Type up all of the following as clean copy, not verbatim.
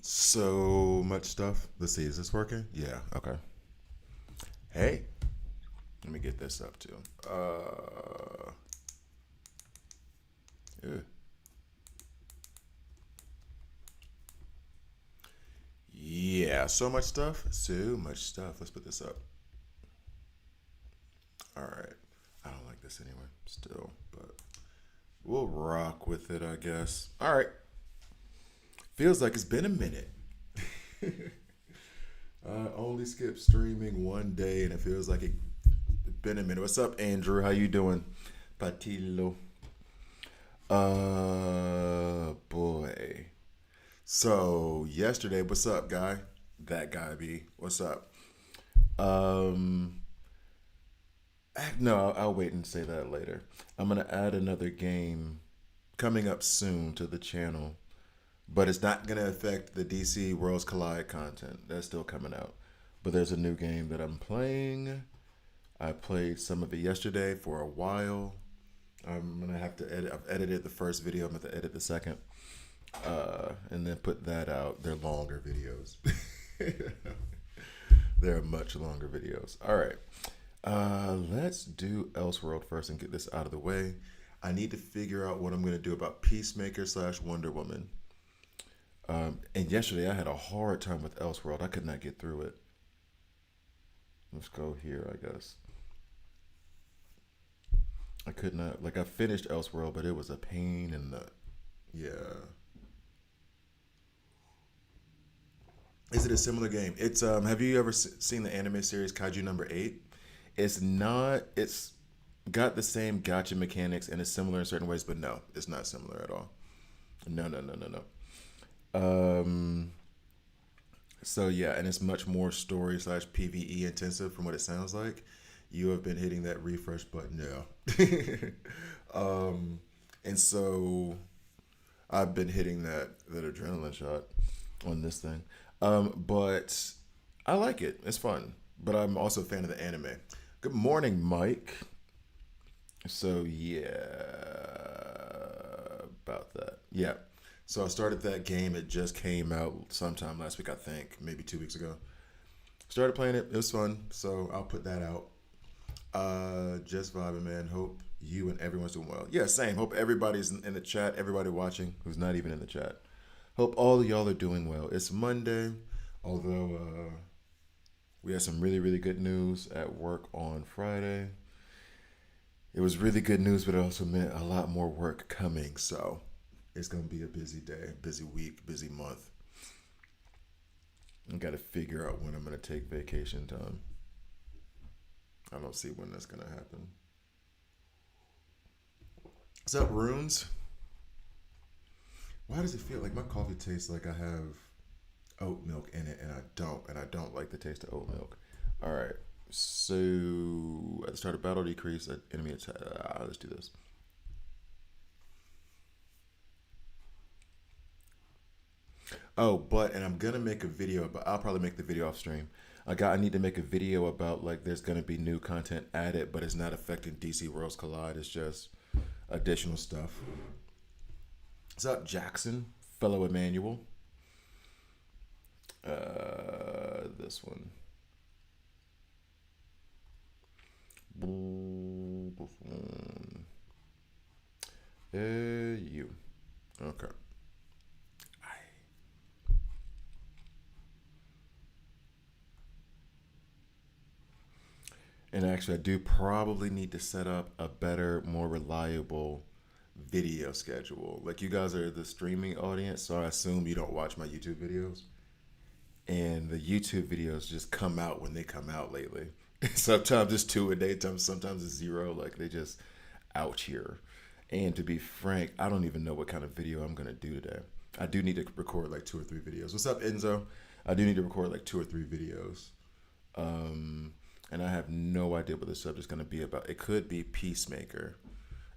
So much stuff. Let's see, is this working? Yeah, okay. Hey, let me get this up too. Yeah. Yeah, so much stuff. So much stuff. Let's put this up. All right. I don't like this anyway, still, but we'll rock with it, I guess. All right. Feels like it's been a minute. I only skipped streaming one day, and it feels like it's been a minute. What's up, Andrew? How you doing? Patillo. Boy. So yesterday, what's up, guy? That guy be. What's up? Um, no, I'll wait and say that later. I'm gonna add another game coming up soon to the channel, but it's not gonna affect the DC Worlds Collide content. That's still coming out. But there's a new game that I'm playing. I played some of it yesterday for a while. I'm gonna have to edit. I've edited the first video. I'm gonna have to edit the second, and then put that out. They're longer videos. They're much longer videos. All right. Let's do Elseworld first and get this out of the way. I need to figure out what I'm going to do about Peacemaker slash Wonder Woman. And yesterday I had a hard time with Elseworld. I could not get through it. Let's go here, I guess. I could not, like, I finished Elseworld, but it was a pain in the. Yeah. Is it a similar game? It's Have you ever seen the anime series Kaiju Number Eight? It's not. It's got the same gotcha mechanics and it's similar in certain ways, but no, it's not similar at all. No, no, no, no, no. So yeah, and it's much more story slash PVE intensive from what it sounds like. You have been hitting that refresh button now. And so I've been hitting that adrenaline shot on this thing. But I like it. It's fun. But I'm also a fan of the anime. Good morning, Mike. So yeah, about that. Yeah. So I started that game. It just came out sometime last week, I think, maybe 2 weeks ago. Started playing it. It was fun. So I'll put that out. Just vibing, man. Hope you and everyone's doing well. Yeah, same. Hope everybody's in the chat. Everybody watching who's not even in the chat. Hope all of y'all are doing well. It's Monday, although we had some really, really good news at work on Friday. It was really good news, but it also meant a lot more work coming. So it's going to be a busy day, busy week, busy month. I got to figure out when I'm going to take vacation time. I don't see when that's going to happen. What's up, Runes? Why does it feel like my coffee tastes like I have oat milk in it, and I don't like the taste of oat milk. All right, so at the start of battle, decrease enemy attack. Let's do this. Oh, and I'm gonna make a video, but I'll probably make the video off stream. I need to make a video about like there's gonna be new content added, but it's not affecting DC Worlds Collide. It's just additional stuff. What's up, Jackson, fellow Emmanuel? This one. You. Okay. And actually, I do probably need to set up a better, more reliable video schedule. Like, you guys are the streaming audience, so I assume you don't watch my YouTube videos. And the YouTube videos just come out when they come out lately. Sometimes it's two a day, sometimes it's zero. Like, they just out here. And to be frank, I don't even know what kind of video I'm gonna do today. I do need to record like two or three videos. What's up, Enzo? I do need to record like two or three videos. Um, and I have no idea what the subject's gonna be about. It could be Peacemaker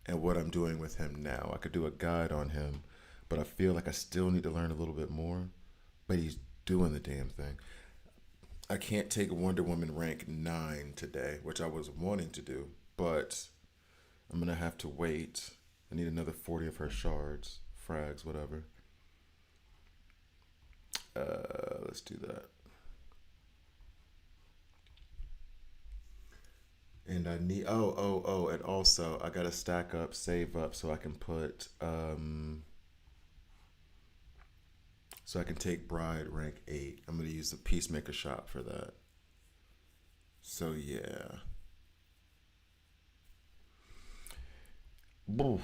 and what I'm doing with him now. I could do a guide on him, but I feel like I still need to learn a little bit more. But he's doing the damn thing. I can't take Wonder Woman rank 9 today, which I was wanting to do, but I'm gonna have to wait. I need another 40 of her shards, frags, whatever. Let's do that. And I need and also I gotta stack up, save up so I can put so I can take Bride rank 8. I'm gonna use the Peacemaker shop for that. So yeah. Oof.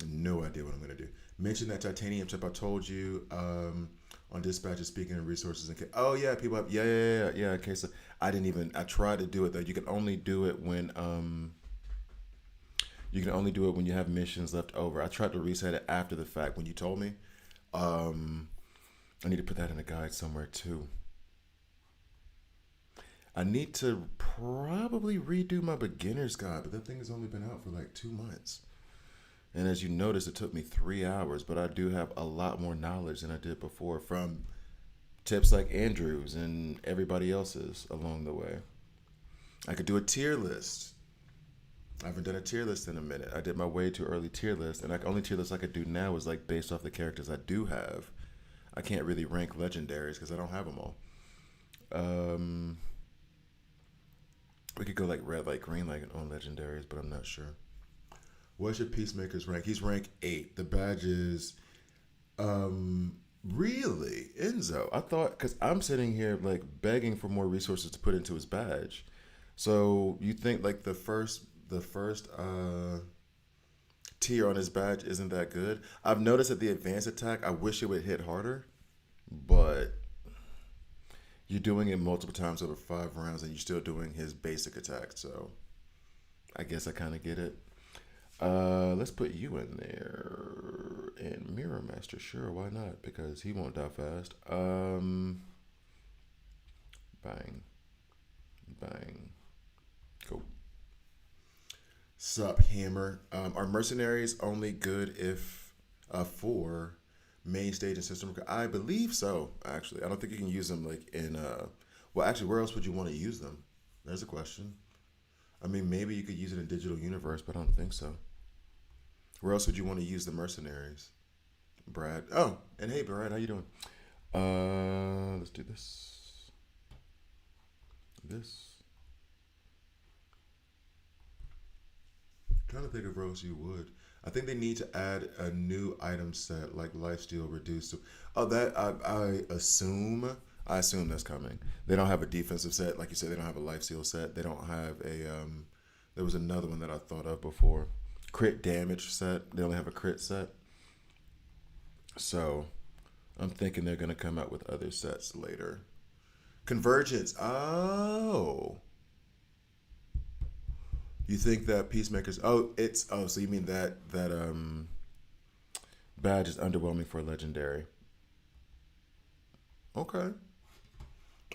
No idea what I'm gonna do. Mention that titanium chip I told you on dispatch is speaking of resources and oh yeah, people have yeah. Okay, so I didn't even I tried to do it though. You can only do it when you have missions left over. I tried to reset it after the fact when you told me. Um, I need to put that in a guide somewhere too. I need to probably redo my beginner's guide, but that thing has only been out for like 2 months. And as you notice, it took me 3 hours, but I do have a lot more knowledge than I did before from tips like Andrew's and everybody else's along the way. I could do a tier list. I haven't done a tier list in a minute. I did my way too early tier list, and the only tier list I could do now is like based off the characters I do have. I can't really rank legendaries because I don't have them all. Um, we could go like red, like green, like on legendaries, but I'm not sure. What's your Peacemaker's rank? He's rank 8. The badge is really Enzo. I thought because I'm sitting here like begging for more resources to put into his badge. So you think like the first tier on his badge isn't that good? I've noticed that the advanced attack, I wish it would hit harder, but you're doing it multiple times over 5 rounds and you're still doing his basic attack. So I guess I kind of get it. Let's put you in there. And Mirror Master, sure, why not? Because he won't die fast. Bang. Bang. Cool. Sup, Hammer. Are mercenaries only good if for main stage and system? I believe so, actually. I don't think you can use them like in well actually where else would you want to use them? There's a question. I mean maybe you could use it in digital universe, but I don't think so. Where else would you want to use the mercenaries? Brad. Oh, and hey Brad, how you doing? Let's do this. This. Trying to think of roles you would. I think they need to add a new item set like lifesteal reduced. Oh, that I assume that's coming. They don't have a defensive set, like you said. They don't have a lifesteal set. They don't have a. There was another one that I thought of before. Crit damage set. They only have a crit set. So, I'm thinking they're gonna come out with other sets later. Convergence. Oh, you think that Peacemakers? Oh, it's oh. So you mean that badge is underwhelming for a legendary? Okay.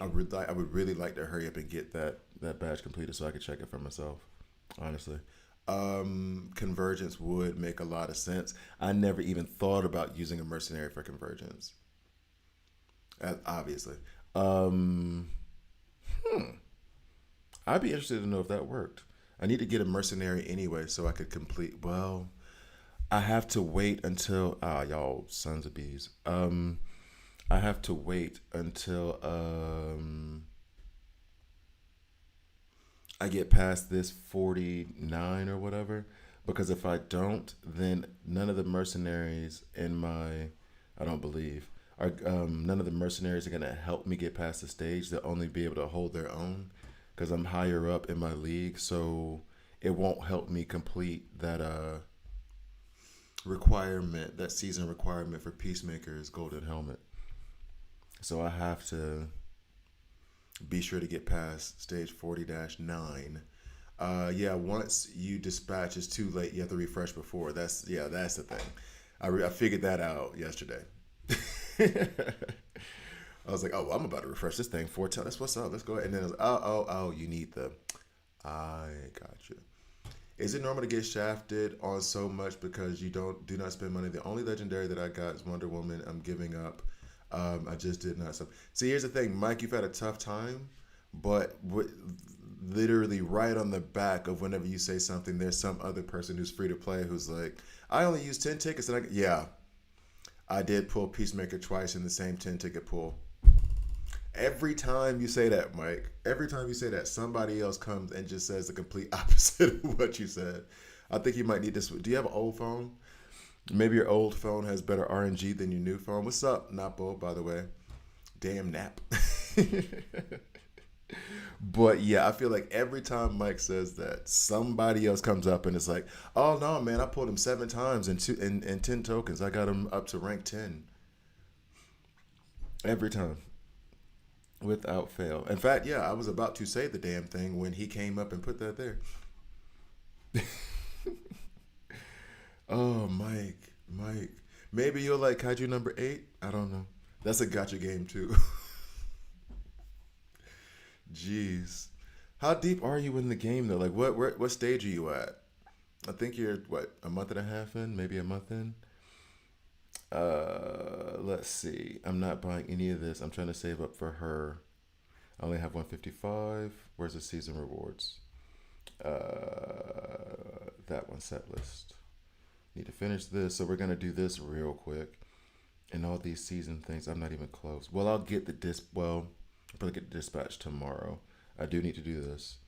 I would really like to hurry up and get that badge completed so I could check it for myself. Honestly, convergence would make a lot of sense. I never even thought about using a mercenary for convergence. Obviously, um, I'd be interested to know if that worked. I need to get a mercenary anyway so I could complete. Well, I have to wait until y'all sons of bees. I have to wait until I get past this 49 or whatever because if I don't, then none of the mercenaries in my I don't believe are none of the mercenaries are gonna help me get past the stage. They'll only be able to hold their own because I'm higher up in my league, so it won't help me complete that requirement, that season requirement for Peacemaker's golden helmet. So I have to be sure to get past stage 40-9. Yeah, once you dispatch, it's too late. You have to refresh before. That's the thing. I figured that out yesterday. I was like, oh, well, I'm about to refresh this thing 4 times. That's what's up. Let's go ahead. And then it was, oh, you need the. I got you. Is it normal to get shafted on so much because you do not spend money? The only legendary that I got is Wonder Woman. I'm giving up. I just did not. See, here's the thing, Mike. You've had a tough time, but literally right on the back of whenever you say something, there's some other person who's free to play who's like, I only use 10 tickets, and yeah, I did pull Peacemaker twice in the same 10 ticket pull. Every time you say that, Mike, every time you say that, somebody else comes and just says the complete opposite of what you said. I think you might need this. Do you have an old phone? Maybe your old phone has better RNG than your new phone. What's up, Napo, by the way? Damn nap. But yeah, I feel like every time Mike says that, somebody else comes up and it's like, "Oh no, man, I pulled him 7 times in 10 tokens. I got him up to rank 10 every time, without fail." In fact, yeah, I was about to say the damn thing when he came up and put that there. Oh, Mike, maybe you'll like Kaiju number 8. I don't know. That's a gotcha game too. Jeez, how deep are you in the game though? Like, what stage are you at? I think you're what, a month and a half in, maybe a month in. Let's see. I'm not buying any of this. I'm trying to save up for her. I only have 155. Where's the season rewards? That one, set list. Need to finish this, so we're gonna do this real quick. And all these season things, I'm not even close. Well, I'll get the disc. Well, I'll probably get the dispatch tomorrow. I do need to do this.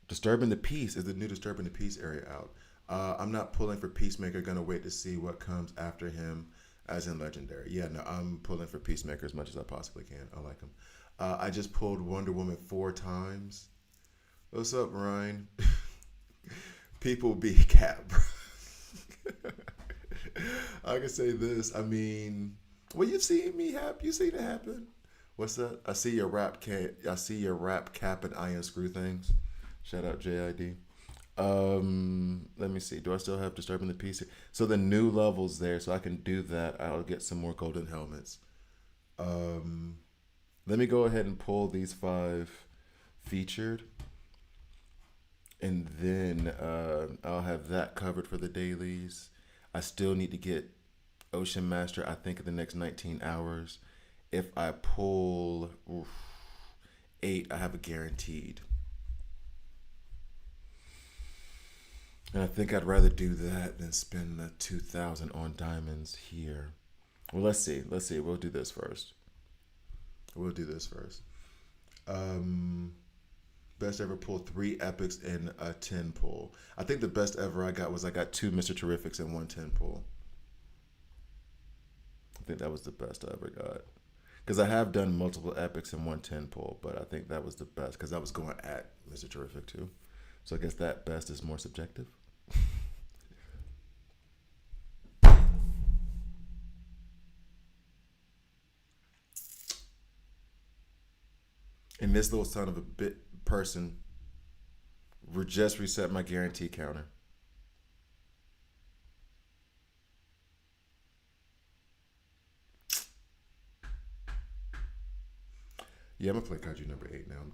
Disturbing the Peace is the new Disturbing the Peace area out. I'm not pulling for Peacemaker. Gonna wait to see what comes after him, as in Legendary. Yeah, no, I'm pulling for Peacemaker as much as I possibly can. I like him. I just pulled Wonder Woman 4 times. What's up, Ryan? People be cap. I can say this. I mean, well, you've seen me happen. You seen it happen. What's that? I see your rap cap. I see your rap cap and iron screw things. Shout out JID. Let me see. Do I still have Disturbing the Peace? So the new levels there, so I can do that. I'll get some more golden helmets. Let me go ahead and pull these 5 featured, and then I'll have that covered for the dailies. I still need to get Ocean Master, I think, in the next 19 hours. If I pull 8, I have a guaranteed. And I think I'd rather do that than spend the 2,000 on diamonds here. Well, let's see. Let's see. We'll do this first. We'll do this first. Best ever pull 3 epics in a 10 pull. I think the best ever I got was I got 2 Mr. Terrifics in one 10 pull. I think that was the best I ever got. Because I have done multiple epics in one 10 pull, but I think that was the best because I was going at Mr. Terrific too. So I guess that best is more subjective. And this little son of a bit person just reset my guarantee counter. Yeah, I'm gonna play Kaiju number 8 now. I'm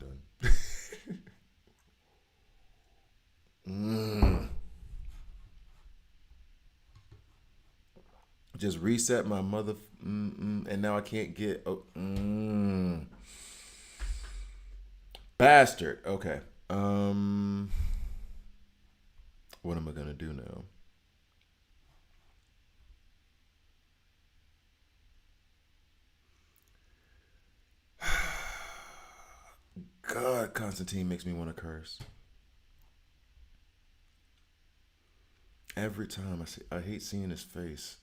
done. Just reset my mother, and now I can't get. Bastard. Okay. What am I gonna do now? God, Constantine makes me want to curse. Every time I see, I hate seeing his face.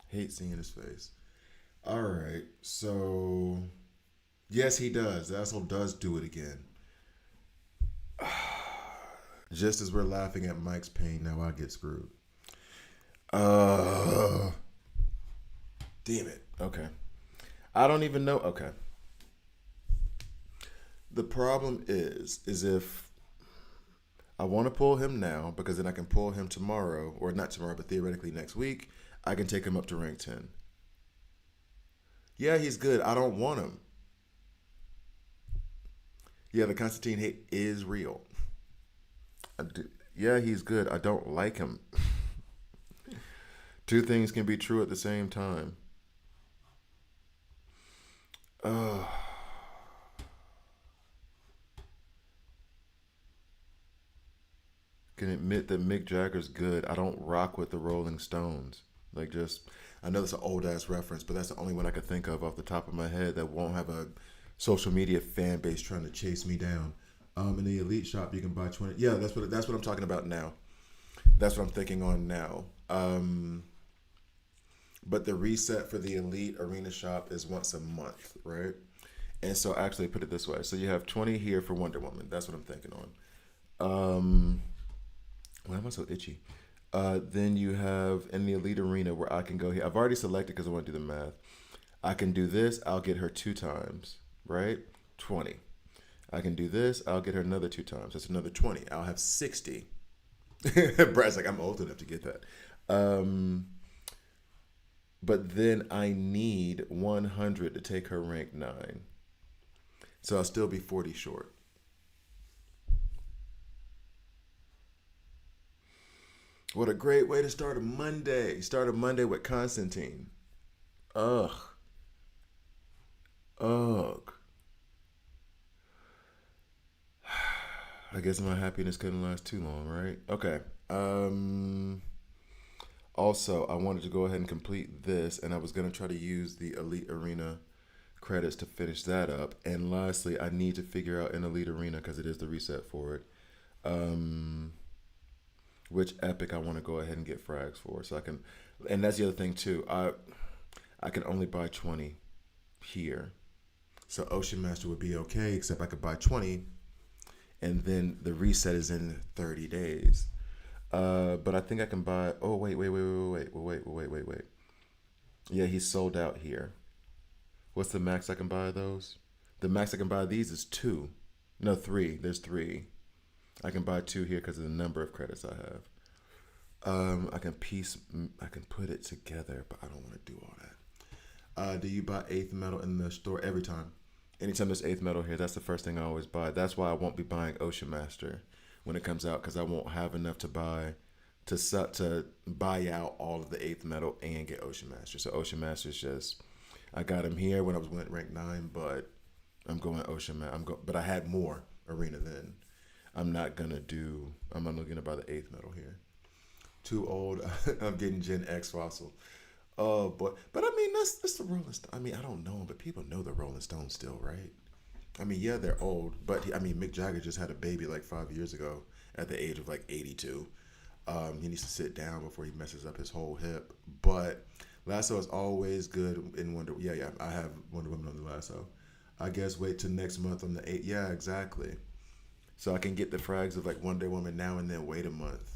Hate seeing his face. All right, so yes, he does. The asshole does do it again. Just as we're laughing at Mike's pain, now I get screwed. Uh, Damn it. Okay. I don't even know. Okay. The problem is if I want to pull him now because then I can pull him tomorrow, or not tomorrow, but theoretically next week, I can take him up to rank 10. Yeah, he's good. I don't want him. Yeah, the Constantine hate is real. Yeah, he's good. I don't like him. Two things can be true at the same time. Uh, Can admit that Mick Jagger's good. I don't rock with the Rolling Stones. Like just, I know that's an old ass reference, but that's the only one I could think of off the top of my head that won't have a social media fan base trying to chase me down. In the Elite shop, you can buy 20. Yeah, that's what I'm talking about now. That's what I'm thinking on now. But the reset for the Elite Arena shop is once a month, right? And so actually put it this way. So you have 20 here for Wonder Woman. That's what I'm thinking on. Why am I so itchy? Then you have in the Elite Arena where I can go here. I've already selected because I want to do the math. I can do this. I'll get her 2 times, right? 20. I can do this. I'll get her another 2 times. That's another 20. I'll have 60. Brad's like, I'm old enough to get that. But then I need 100 to take her rank 9. So I'll still be 40 short. What a great way to start a Monday. Start a Monday with Constantine. Ugh. Ugh. I guess my happiness couldn't last too long, right? Okay. Also, I wanted to go ahead and complete this, and I was going to try to use the Elite Arena credits to finish that up. And lastly, I need to figure out an Elite Arena because it is the reset for it. Which epic I want to go ahead and get frags for, so I can. And that's the other thing too. I can only buy 20 here, so Ocean Master would be okay, except I could buy 20, and then the reset is in 30 days. But I think I can buy. Oh wait. Yeah, he's sold out here. What's the max I can buy those? The max I can buy these is 2. No, 3. There's 3. I can buy 2 here because of the number of credits I have. I can put it together, but I don't want to do all that. Do you buy eighth metal in the store every time? Anytime there's eighth metal here, that's the first thing I always buy. That's why I won't be buying Ocean Master when it comes out because I won't have enough to buy to buy out all of the eighth metal and get Ocean Master. So Ocean Master is just I got him here when I was went rank 9, but I'm going Ocean Master. But I had more arena then. I'm not looking to buy the eighth metal here. Too old. I'm getting Gen X fossil. Oh, but I mean that's the Rolling Stone. I mean I don't know, but people know the Rolling Stones still, right? I mean yeah, they're old, but I mean Mick Jagger just had a baby like 5 years ago at the age of like 82. He needs to sit down before he messes up his whole hip. But Lasso is always good in Wonder. Yeah. I have Wonder Woman on the Lasso. I guess wait till next month on the 8th. Yeah, exactly. So I can get the frags of like Wonder Woman now and then wait a month.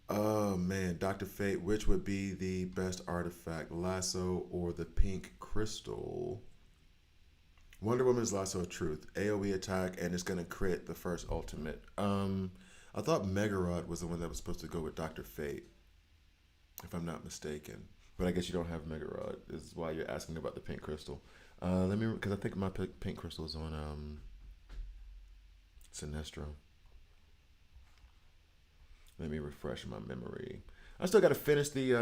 Oh man, Doctor Fate, which would be the best artifact, Lasso or the Pink Crystal? Wonder Woman's Lasso of Truth, AOE attack, and it's gonna crit the first ultimate. I thought Megarod was the one that was supposed to go with Doctor Fate, if I'm not mistaken. But I guess you don't have Megarod. Is why you're asking about the Pink Crystal. Let me, because I think my Pink Crystal is on Sinestro. Let me refresh my memory. I still got to finish the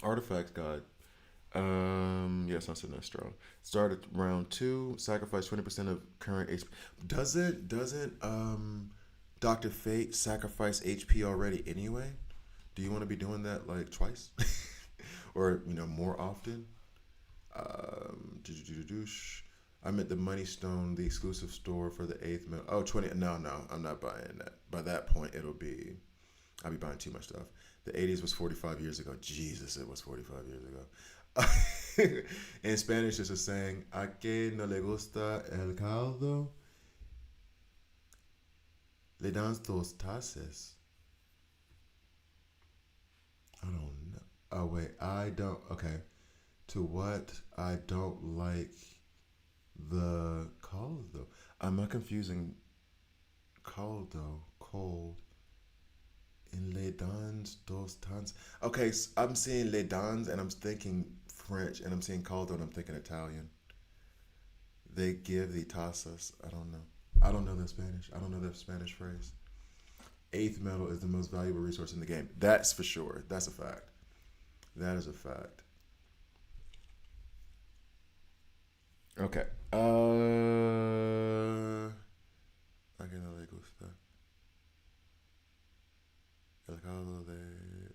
artifacts guide. Yes, on Sinestro. Start at round 2. Sacrifice 20% of current HP. Doesn't Doctor Fate sacrifice HP already anyway? Do you want to be doing that like twice, or more often? I meant the Money Stone, the exclusive store for the eighth metal. Oh, 20. No, I'm not buying that. By that point, I'll be buying too much stuff. The 80s was 45 years ago. Jesus, it was 45 years ago. In Spanish, it's a saying, "A que no le gusta el caldo, le dan dos tazas." I don't know. Oh, wait. I don't. Okay. To what I don't like the caldo. I'm not confusing caldo, cold, and les dans dos tans. Okay, so I'm seeing les dans and I'm thinking French, and I'm seeing caldo and I'm thinking Italian. They give the tasas. I don't know. I don't know the Spanish. I don't know the Spanish phrase. Eighth metal is the most valuable resource in the game. That's for sure. That's a fact. That is a fact. Okay. I can no le gusta.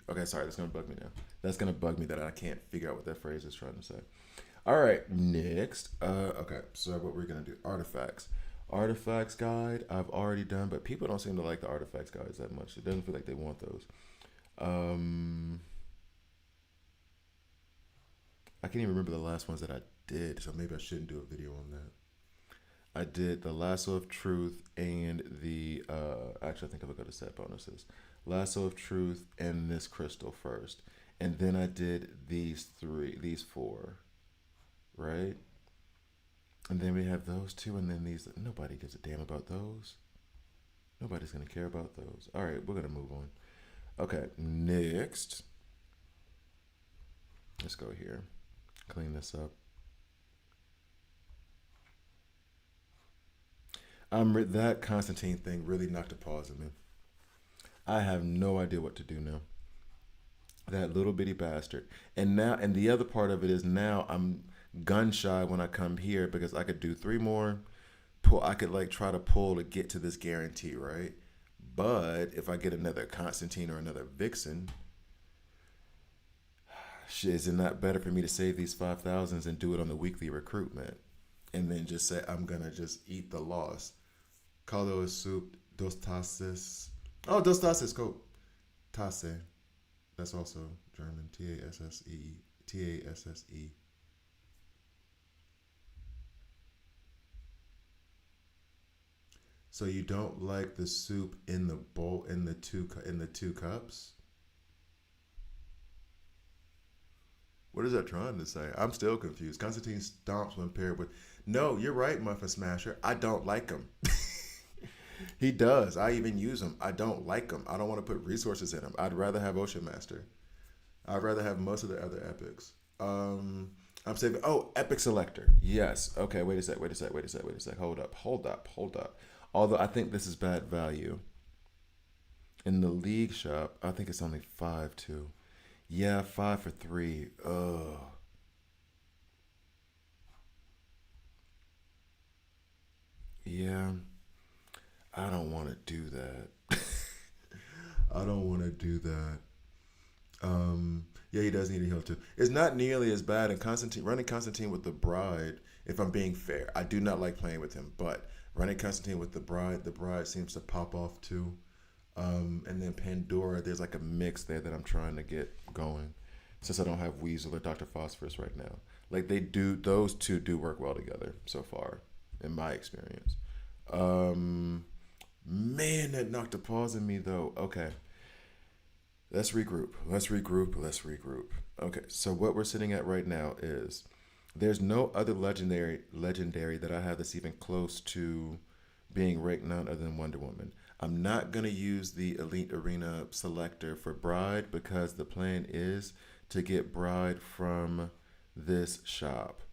Okay, sorry, that's gonna bug me now. That's gonna bug me that I can't figure out what that phrase is trying to say. All right, next. Okay, so what we're gonna do? Artifacts. Artifacts guide I've already done, but people don't seem to like the artifacts guides that much. It doesn't feel like they want those. Um, I can't even remember the last ones that I did, so maybe I shouldn't do a video on that. I did the Lasso of Truth and the actually I think I'm gonna go to set bonuses. Lasso of Truth and this crystal first. And then I did these four, right? And then we have those two, and then these. Nobody gives a damn about those. Nobody's gonna care about those. All right, we're gonna move on. Okay, next. Let's go here. Clean this up. That Constantine thing really knocked a pause in me. I have no idea what to do now. That little bitty bastard. And the other part of it is now I'm gun shy when I come here because I could do three more. Pull. I could like try to pull to get to this guarantee, right? But if I get another Constantine or another Vixen, shit, is it not better for me to save these 5,000s and do it on the weekly recruitment, and then just say I'm gonna just eat the loss? Caldo is soup. Dos tases. Oh, dos tases. Go. Tasse. That's also German. Tasse. Tasse. So you don't like the soup in the bowl in the two cups? What is that trying to say? I'm still confused. Constantine stomps when paired with. No, you're right, Muffin Smasher. I don't like him. He does. I even use him. I don't like him. I don't want to put resources in him. I'd rather have Ocean Master. I'd rather have most of the other epics. I'm saving. Oh, Epic Selector. Yes. Okay. Wait a sec. Wait a sec. Wait a sec. Wait a sec. Hold up. Hold up. Hold up. Although I think this is bad value in the league shop. I think it's only 5 too. Yeah, 5 for 3. Ugh. Yeah. I don't want to do that. I don't want to do that. Yeah, he does need a heal too. It's not nearly as bad. And Constantine running Constantine with the Bride. If I'm being fair, I do not like playing with him, but running Constantine with the Bride seems to pop off too. And then Pandora, there's like a mix there that I'm trying to get going, since I don't have Weasel or Doctor Phosphorus right now. Like those two do work well together so far, in my experience. Um, Man, that knocked a pause in me though. Okay, let's regroup. Let's regroup. Let's regroup. Okay, so what we're sitting at right now is there's no other legendary that I have that's even close to being ranked none other than Wonder Woman. I'm not gonna use the Elite Arena selector for Bride because the plan is to get Bride from this shop.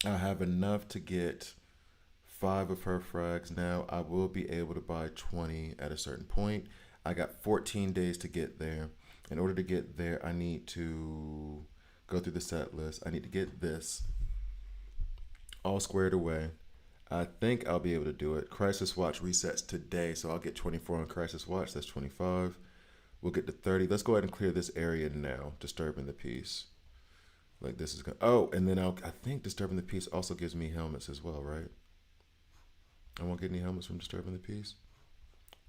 I have enough to get 5 of her frags now. I will be able to buy 20 at a certain point. I got 14 days to get there. In order to get there, I need to go through the set list. I need to get this all squared away. I think I'll be able to do it. Crisis Watch resets today, so I'll get 24 on Crisis Watch. That's 25. We'll get to 30. Let's go ahead and clear this area now. Disturbing the peace. Like this is going. Oh, and then I think Disturbing the Peace also gives me helmets as well, right? I won't get any helmets from Disturbing the Peace.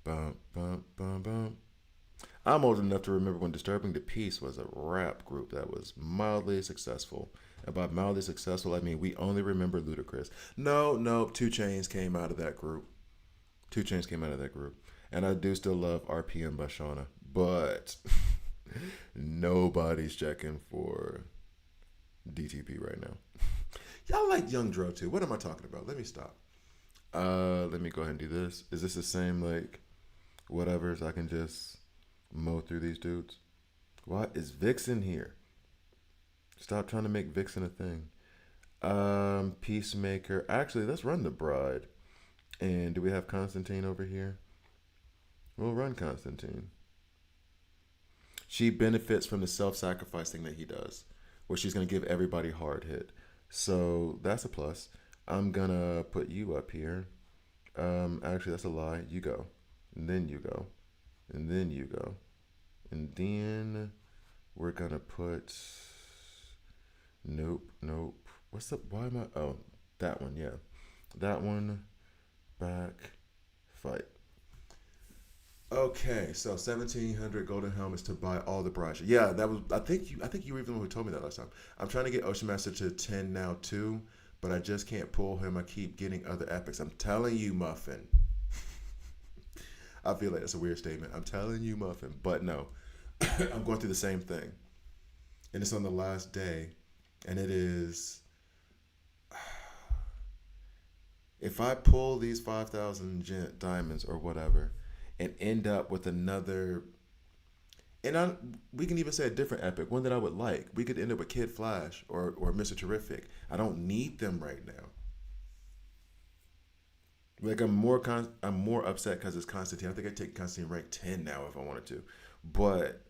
Bum bum bum bum. I'm old enough to remember when Disturbing the Peace was a rap group that was mildly successful. And by mildly successful, I mean we only remember Ludacris. No, no, 2 Chainz came out of that group. 2 Chainz came out of that group. And I do still love RPM by Shauna. But nobody's checking for DTP right now. Y'all like Young Dro too. What am I talking about? Let me stop. Let me go ahead and do this. Is this the same like whatever? So I can just mow through these dudes. What is Vixen here? Stop trying to make Vixen a thing. Peacemaker. Actually, let's run the Bride. And do we have Constantine over here? We'll run Constantine. She benefits from the self-sacrifice thing that he does, where she's gonna give everybody hard hit. So that's a plus. I'm gonna put you up here. Actually, that's a lie. You go, and then you go, and then you go, And then we're gonna put nope. What's the why am I oh that one, yeah. That one back fight. Okay, so 1,700 golden helmets to buy all the brush. Yeah, that was. I think you were even the one who told me that last time. I'm trying to get Ocean Master to 10 now too, but I just can't pull him. I keep getting other epics. I'm telling you, Muffin. I feel like that's a weird statement. I'm telling you, Muffin, but no, I'm going through the same thing, and it's on the last day, and it is. If I pull these 5,000 diamonds or whatever, and end up with another, and we can even say a different epic, one that I would like. We could end up with Kid Flash or Mr. Terrific. I don't need them right now. Like I'm more upset because it's Constantine. I think I take Constantine rank 10 now if I wanted to, but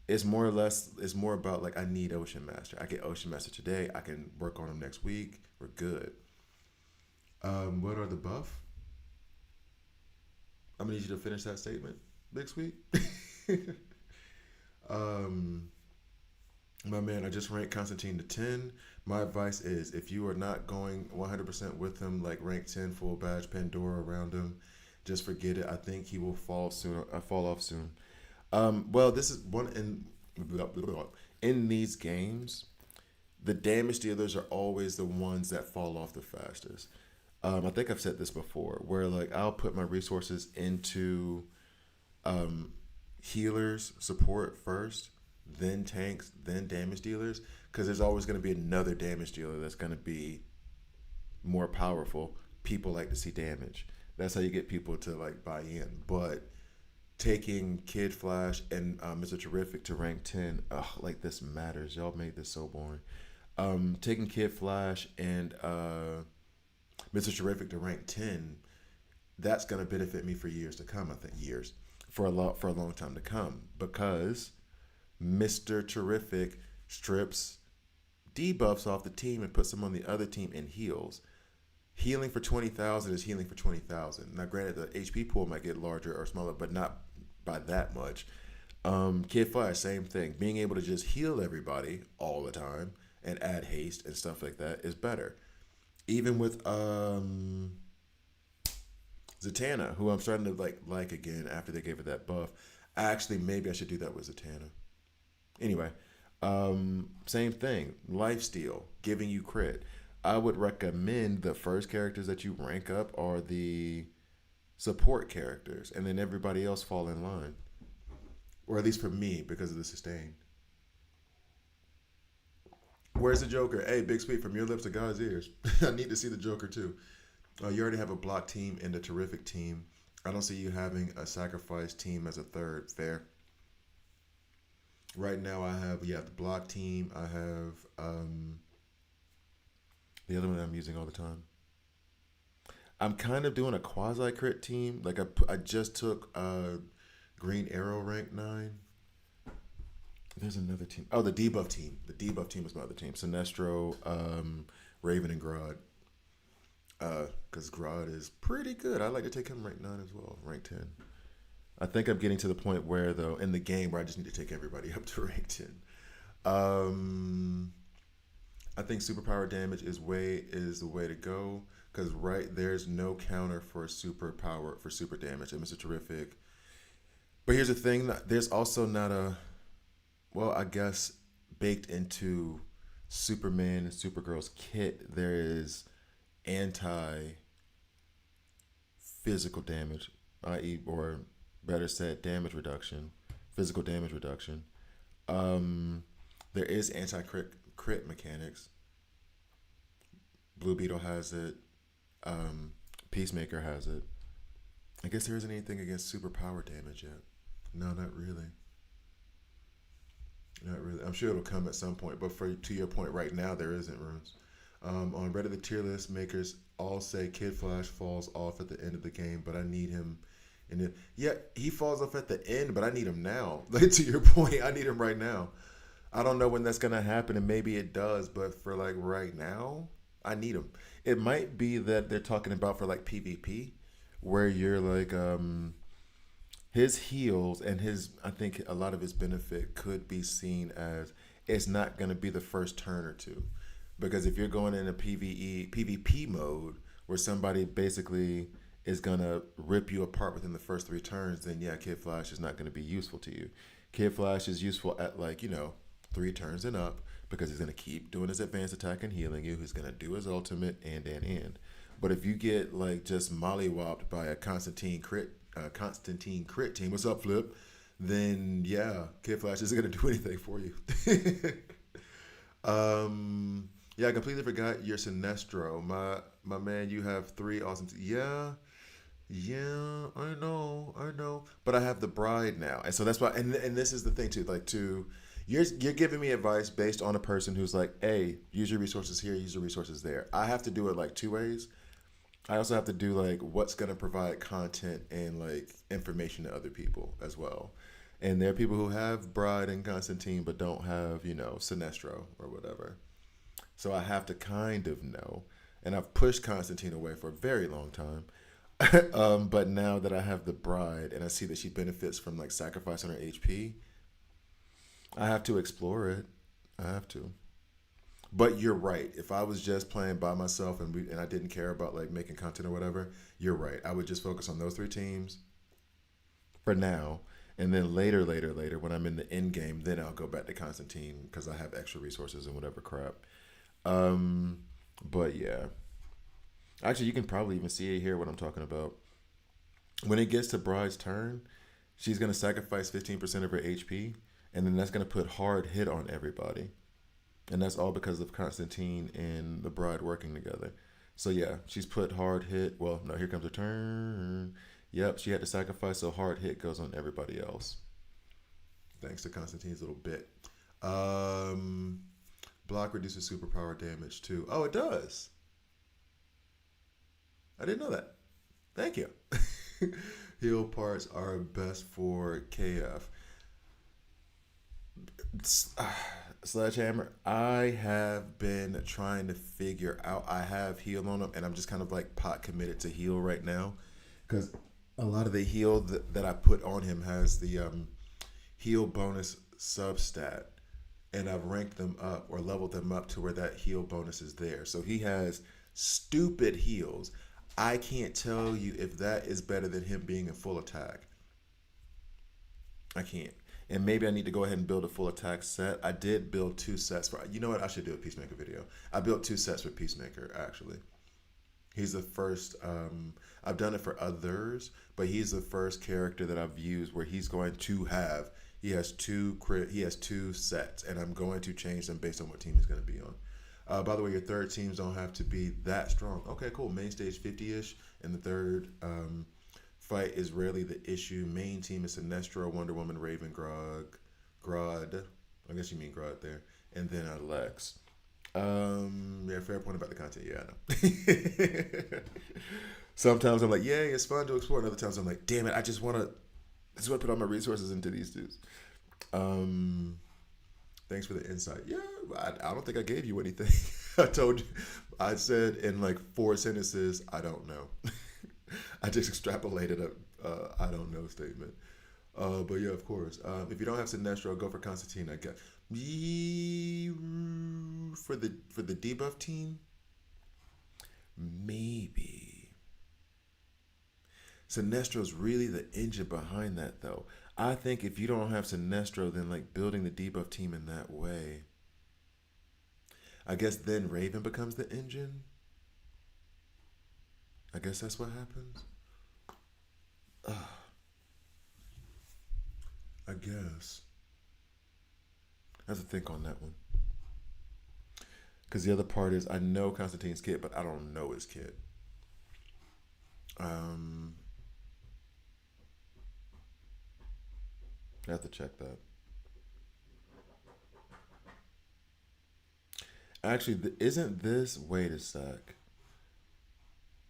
it's more or less it's more about like I need Ocean Master. I get Ocean Master today. I can work on him next week. We're good. What are the buff? I'm gonna need you to finish that statement, Big Sweet. um, my man, I just ranked Constantine to 10. My advice is if you are not going 100% with him, like rank 10, full badge, Pandora around him, just forget it. I think he will fall soon. Fall off soon. Well, this is one in these games. The damage dealers are always the ones that fall off the fastest. I think I've said this before, where like I'll put my resources into um, healers, support first, then tanks, then damage dealers, because there's always going to be another damage dealer that's going to be more powerful. People like to see damage. That's how you get people to like buy in. But taking Kid Flash and Mr. Terrific to rank 10, ugh, like this matters. Y'all made this so boring. Taking Kid Flash and Mr. Terrific to rank 10, that's going to benefit me for years to come. I think years for a long time to come, because Mr. Terrific strips debuffs off the team and puts them on the other team and heals. Healing for 20,000 is healing for 20,000. Now, granted, the HP pool might get larger or smaller, but not by that much. Kid Flash, same thing. Being able to just heal everybody all the time and add haste and stuff like that is better. Even with Zatanna, who I'm starting to like again after they gave her that buff. Actually, maybe I should do that with Zatanna. Anyway, same thing. Lifesteal, giving you crit. I would recommend the first characters that you rank up are the support characters, and then everybody else fall in line, or at least for me because of the sustain. Where's the Joker? Hey, Big Sweet, from your lips to God's ears. I need to see the Joker too. You already have a block team and a terrific team. I don't see you having a sacrifice team as a third. Fair. Right now, I have the block team. I have the other one that I'm using all the time. I'm kind of doing a quasi crit team. Like I just took Green Arrow rank 9. There's another team. Oh, the debuff team. The debuff team is my other team. Sinestro, Raven, and Grodd. Because Grodd is pretty good. I like to take him rank 9 as well, rank 10. I think I'm getting to the point where, though, in the game where I just need to take everybody up to rank 10. I think superpower damage is the way to go, because there's no counter for superpower for super damage. And Mr. Terrific. But here's the thing: there's also not I guess baked into Superman and Supergirl's kit, there is anti physical damage, i.e., or better said, damage reduction, physical damage reduction. There is anti crit mechanics. Blue Beetle has it. Peacemaker has it. I guess there isn't anything against superpower damage yet. No, not really. Not really. I'm sure it'll come at some point, but to your point, right now there isn't runes. On Reddit, the tier list makers all say Kid Flash falls off at the end of the game, but I need him. And yeah, he falls off at the end, but I need him now. Like, to your point, I need him right now. I don't know when that's gonna happen, and maybe it does, but for like right now, I need him. It might be that they're talking about for like PvP, where you're like, his heals and his, I think a lot of his benefit could be seen as it's not going to be the first turn or two. Because if you're going in a PvP mode where somebody basically is going to rip you apart within the first three turns, then yeah, Kid Flash is not going to be useful to you. Kid Flash is useful at like, three turns and up because he's going to keep doing his advanced attack and healing you. He's going to do his ultimate and. But if you get like just mollywopped by a Constantine crit team, what's up, Flip? Then yeah, Kid Flash isn't going to do anything for you. Yeah, I completely forgot your Sinestro. My man, you have three awesome. Yeah, yeah, I know. But I have the bride now, and so that's why. And this is the thing too. Like you're giving me advice based on a person who's like, hey, use your resources here, use your resources there. I have to do it like two ways. I also have to do like what's gonna provide content and like information to other people as well. And there are people who have Bride and Constantine but don't have, Sinestro or whatever. So I have to kind of know. And I've pushed Constantine away for a very long time. But now that I have the Bride and I see that she benefits from like sacrificing her HP, I have to explore it. I have to. But you're right. If I was just playing by myself and I didn't care about like making content or whatever, you're right. I would just focus on those three teams for now, and then later when I'm in the end game, then I'll go back to Constantine because I have extra resources and whatever crap. Um, but yeah, actually, you can probably even see it here what I'm talking about. When it gets to Bride's turn, she's gonna sacrifice 15% of her HP, and then that's gonna put hard hit on everybody. And that's all because of Constantine and the Bride working together. So yeah, she's put hard hit. Well, no, here comes her turn. Yep, she had to sacrifice, so hard hit goes on everybody else. Thanks to Constantine's little bit. Um, Block reduces superpower damage too. Oh, it does. I didn't know that. Thank you. Heal parts are best for KF. Sledgehammer, I have been trying to figure out. I have heal on him, and I'm just kind of like pot committed to heal right now because a lot of the heal that I put on him has the heal bonus substat, and I've ranked them up or leveled them up to where that heal bonus is there. So he has stupid heals. I can't tell you if that is better than him being in full attack. I can't. And maybe I need to go ahead and build a full attack set. I did build two sets for. You know what? I should do a Peacemaker video. I built two sets for Peacemaker actually. He's the first. I've done it for others, but he's the first character that I've used where he's going to have. He has He has two sets, and I'm going to change them based on what team he's going to be on. By the way, your third teams don't have to be that strong. Okay, cool. Main stage 50-ish, and the third fight is rarely the issue. Main team is Sinestro, Wonder Woman, Raven, Grodd. I guess you mean Grodd there, and then Lex. Yeah, fair point about the content. Yeah, I know. Sometimes I'm like, yay, it's fun to explore. And other times I'm like, damn it, I just want to put all my resources into these dudes. Um, Thanks for the insight. Yeah, I don't think I gave you anything. I told you, I said in like four sentences, I don't know. I just extrapolated a I don't know statement. But yeah, of course. If you don't have Sinestro, go for Constantine. I guess. For the debuff team, maybe. Sinestro's really the engine behind that, though. I think if you don't have Sinestro, then like building the debuff team in that way, I guess then Raven becomes the engine. I guess that's what happens. I guess. I have to think on that one. Because the other part is I know Constantine's kid, but I don't know his kid. Um, I have to check that. Actually, isn't this? Wait a sec.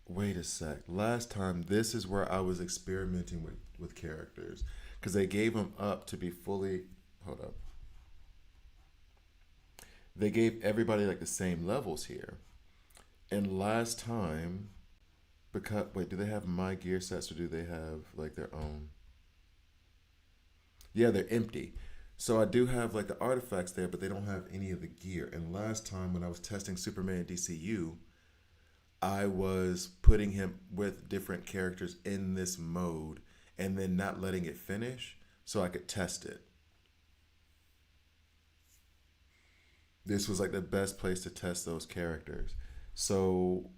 Wait a sec. Last time, this is where I was experimenting with characters because they gave them up to be fully. Hold up. They gave everybody like the same levels here. And last time, because wait, do they have my gear sets or do they have like their own? Yeah, they're empty. So I do have like the artifacts there, but they don't have any of the gear. And last time when I was testing Superman DCU, I was putting him with different characters in this mode and then not letting it finish so I could test it. This was like the best place to test those characters. So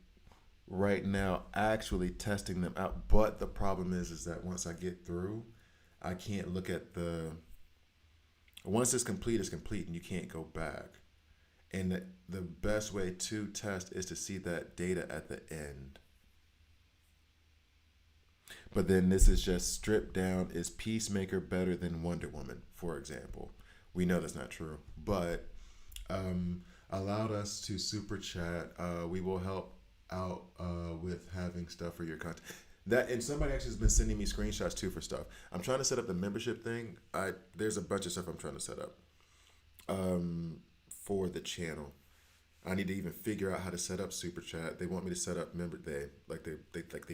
right now, actually testing them out, but the problem is that once I get through, I can't look at the once it's complete and you can't go back. And the best way to test is to see that data at the end. But then this is just stripped down. Is Peacemaker better than Wonder Woman, for example? We know that's not true, but um, allowed us to super chat. We will help out with having stuff for your content. That and somebody actually has been sending me screenshots too for stuff. I'm trying to set up the membership thing. I There's a bunch of stuff I'm trying to set up for the channel. I need to even figure out how to set up super chat. They want me to set up member. They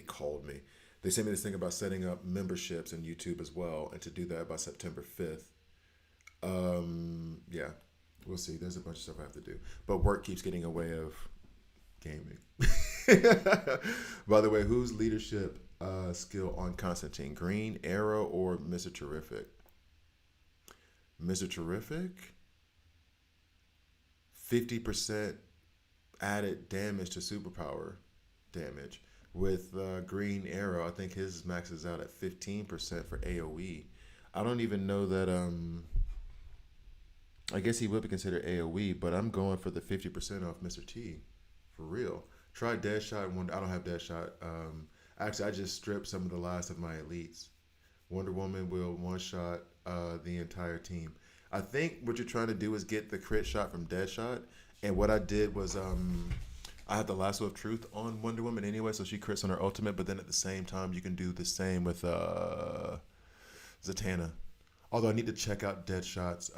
called me. They sent me this thing about setting up memberships in YouTube as well, and to do that by September 5th. Yeah, we'll see. There's a bunch of stuff I have to do, but work keeps getting away of gaming. By the way, whose leadership skill on Constantine? Green Arrow or Mr. Terrific? Mr. Terrific, 50% added damage to superpower damage. With Green Arrow, I think his maxes out at 15% for AoE. I don't even know that. I guess he would be considered AoE, but I'm going for the 50% off Mr. T, for real. Try Deadshot. I don't have Deadshot. Actually, I just stripped some of the last of my elites. Wonder Woman will one shot the entire team. I think what you're trying to do is get the crit shot from Deadshot, and what I did was I have the lasso of truth on Wonder Woman anyway, so she crits on her ultimate. But then at the same time, you can do the same with Zatanna. Although I need to check out Deadshot's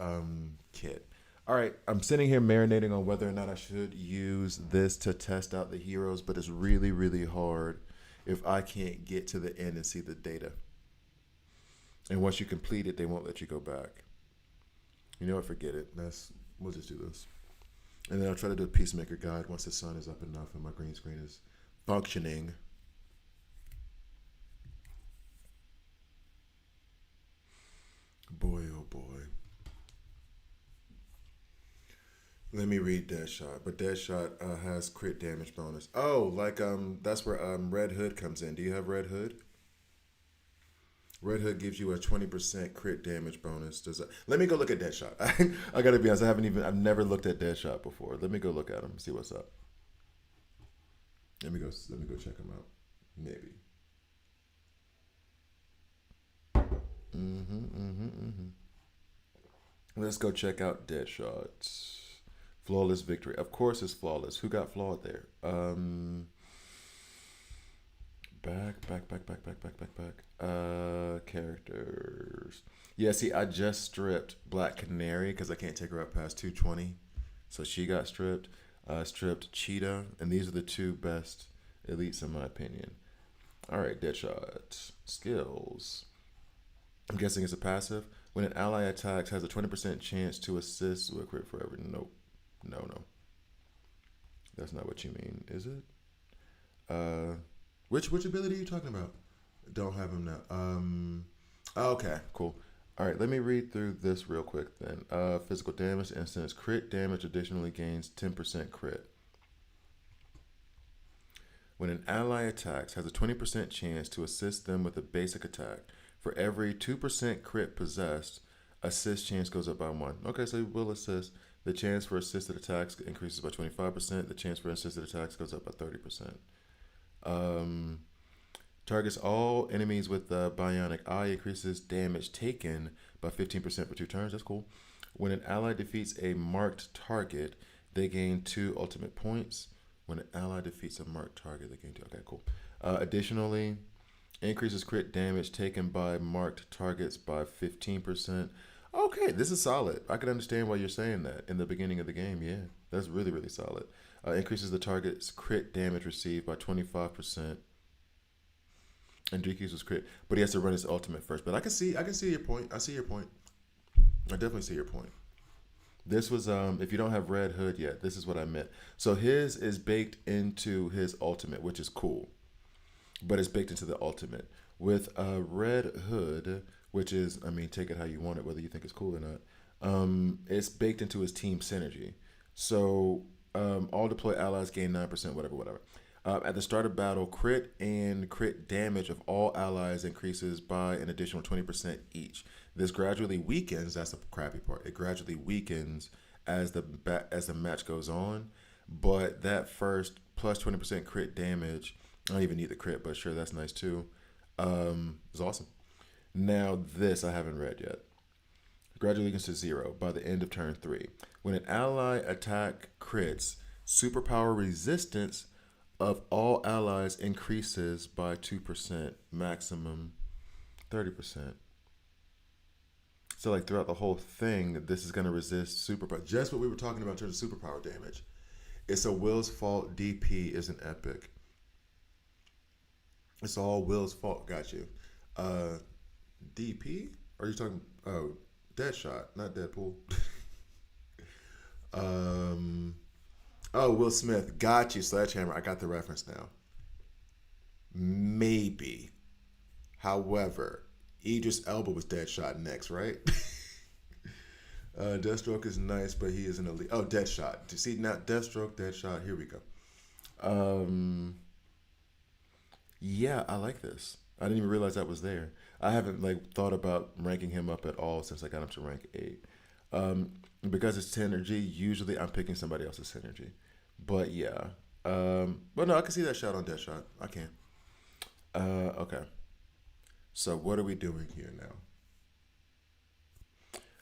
kit. All right, I'm sitting here marinating on whether or not I should use this to test out the heroes, but it's really, really hard if I can't get to the end and see the data. And once you complete it, they won't let you go back. You know what? Forget it. We'll just do this. And then I'll try to do a Peacemaker guide once the sun is up enough and my green screen is functioning. Boy, oh boy. Let me read Deadshot. But Deadshot has crit damage bonus. Oh, like that's where Red Hood comes in. Do you have Red Hood? Red Hood gives you a 20% crit damage bonus. Let me go look at Deadshot. I gotta be honest, I've never looked at Deadshot before. Let me go look at him, see what's up. Let me go check him out. Maybe. Let's go check out Deadshot. Flawless victory. Of course it's flawless. Who got flawed there? Back. Characters. Yeah, see, I just stripped Black Canary because I can't take her up past 220. So she got stripped. Stripped Cheetah. And these are the two best elites in my opinion. All right, Deadshot. Skills. I'm guessing it's a passive. When an ally attacks, has a 20% chance to assist with crit forever. Nope. No. That's not what you mean, is it? Which ability are you talking about? Don't have him now. Okay, cool. All right, let me read through this real quick then. Physical damage instance. Crit damage additionally gains 10% crit. When an ally attacks, has a 20% chance to assist them with a basic attack. For every 2% crit possessed, assist chance goes up by 1. Okay, so you will assist. The chance for assisted attacks increases by 25%. The chance for assisted attacks goes up by 30%. Targets all enemies with the bionic eye, increases damage taken by 15% for 2 turns. That's cool. When an ally defeats a marked target, they gain 2 ultimate points. When an ally defeats a marked target, they gain 2. Okay, cool. Additionally, increases crit damage taken by marked targets by 15%. Okay, this is solid. I can understand why you're saying that in the beginning of the game. Yeah, that's really, really solid. Increases the target's crit damage received by 25%. And Enriquez was crit, but he has to run his ultimate first. But I can see your point. I see your point. I definitely see your point. This was if you don't have Red Hood yet, this is what I meant. So his is baked into his ultimate, which is cool, but it's baked into the ultimate. With Red Hood, which is, I mean, take it how you want it, whether you think it's cool or not. It's baked into his team synergy. So all deployed allies gain 9%, whatever, whatever. At the start of battle, crit and crit damage of all allies increases by an additional 20% each. This gradually weakens. That's the crappy part. It gradually weakens as the match goes on. But that first plus 20% crit damage, I don't even need the crit, but sure, that's nice too. It's awesome. Now this I haven't read yet. Gradually weakens to 0 by the end of turn 3. When an ally attack crits, superpower resistance of all allies increases by 2%, maximum 30%. So like throughout the whole thing, this is gonna resist superpower. Just what we were talking about in terms of superpower damage. It's a Will's fault. DP is an epic. It's all Will's fault. Got you. Uh, DP? Are you talking? Oh, Deadshot, not Deadpool. um. Oh, Will Smith. Got you, Sledgehammer. I got the reference now. Maybe. However, Idris Elba was Deadshot next, right? Deathstroke is nice, but he is an elite. Oh, Deadshot. See, not Deathstroke, Deadshot. Here we go. Um, yeah, I like this. I didn't even realize that was there. I haven't like thought about ranking him up at all since I got him to rank 8. Um, because it's synergy. Usually, I'm picking somebody else's synergy. But yeah. But no, I can see that shot on Deadshot. I can. Okay. So what are we doing here now?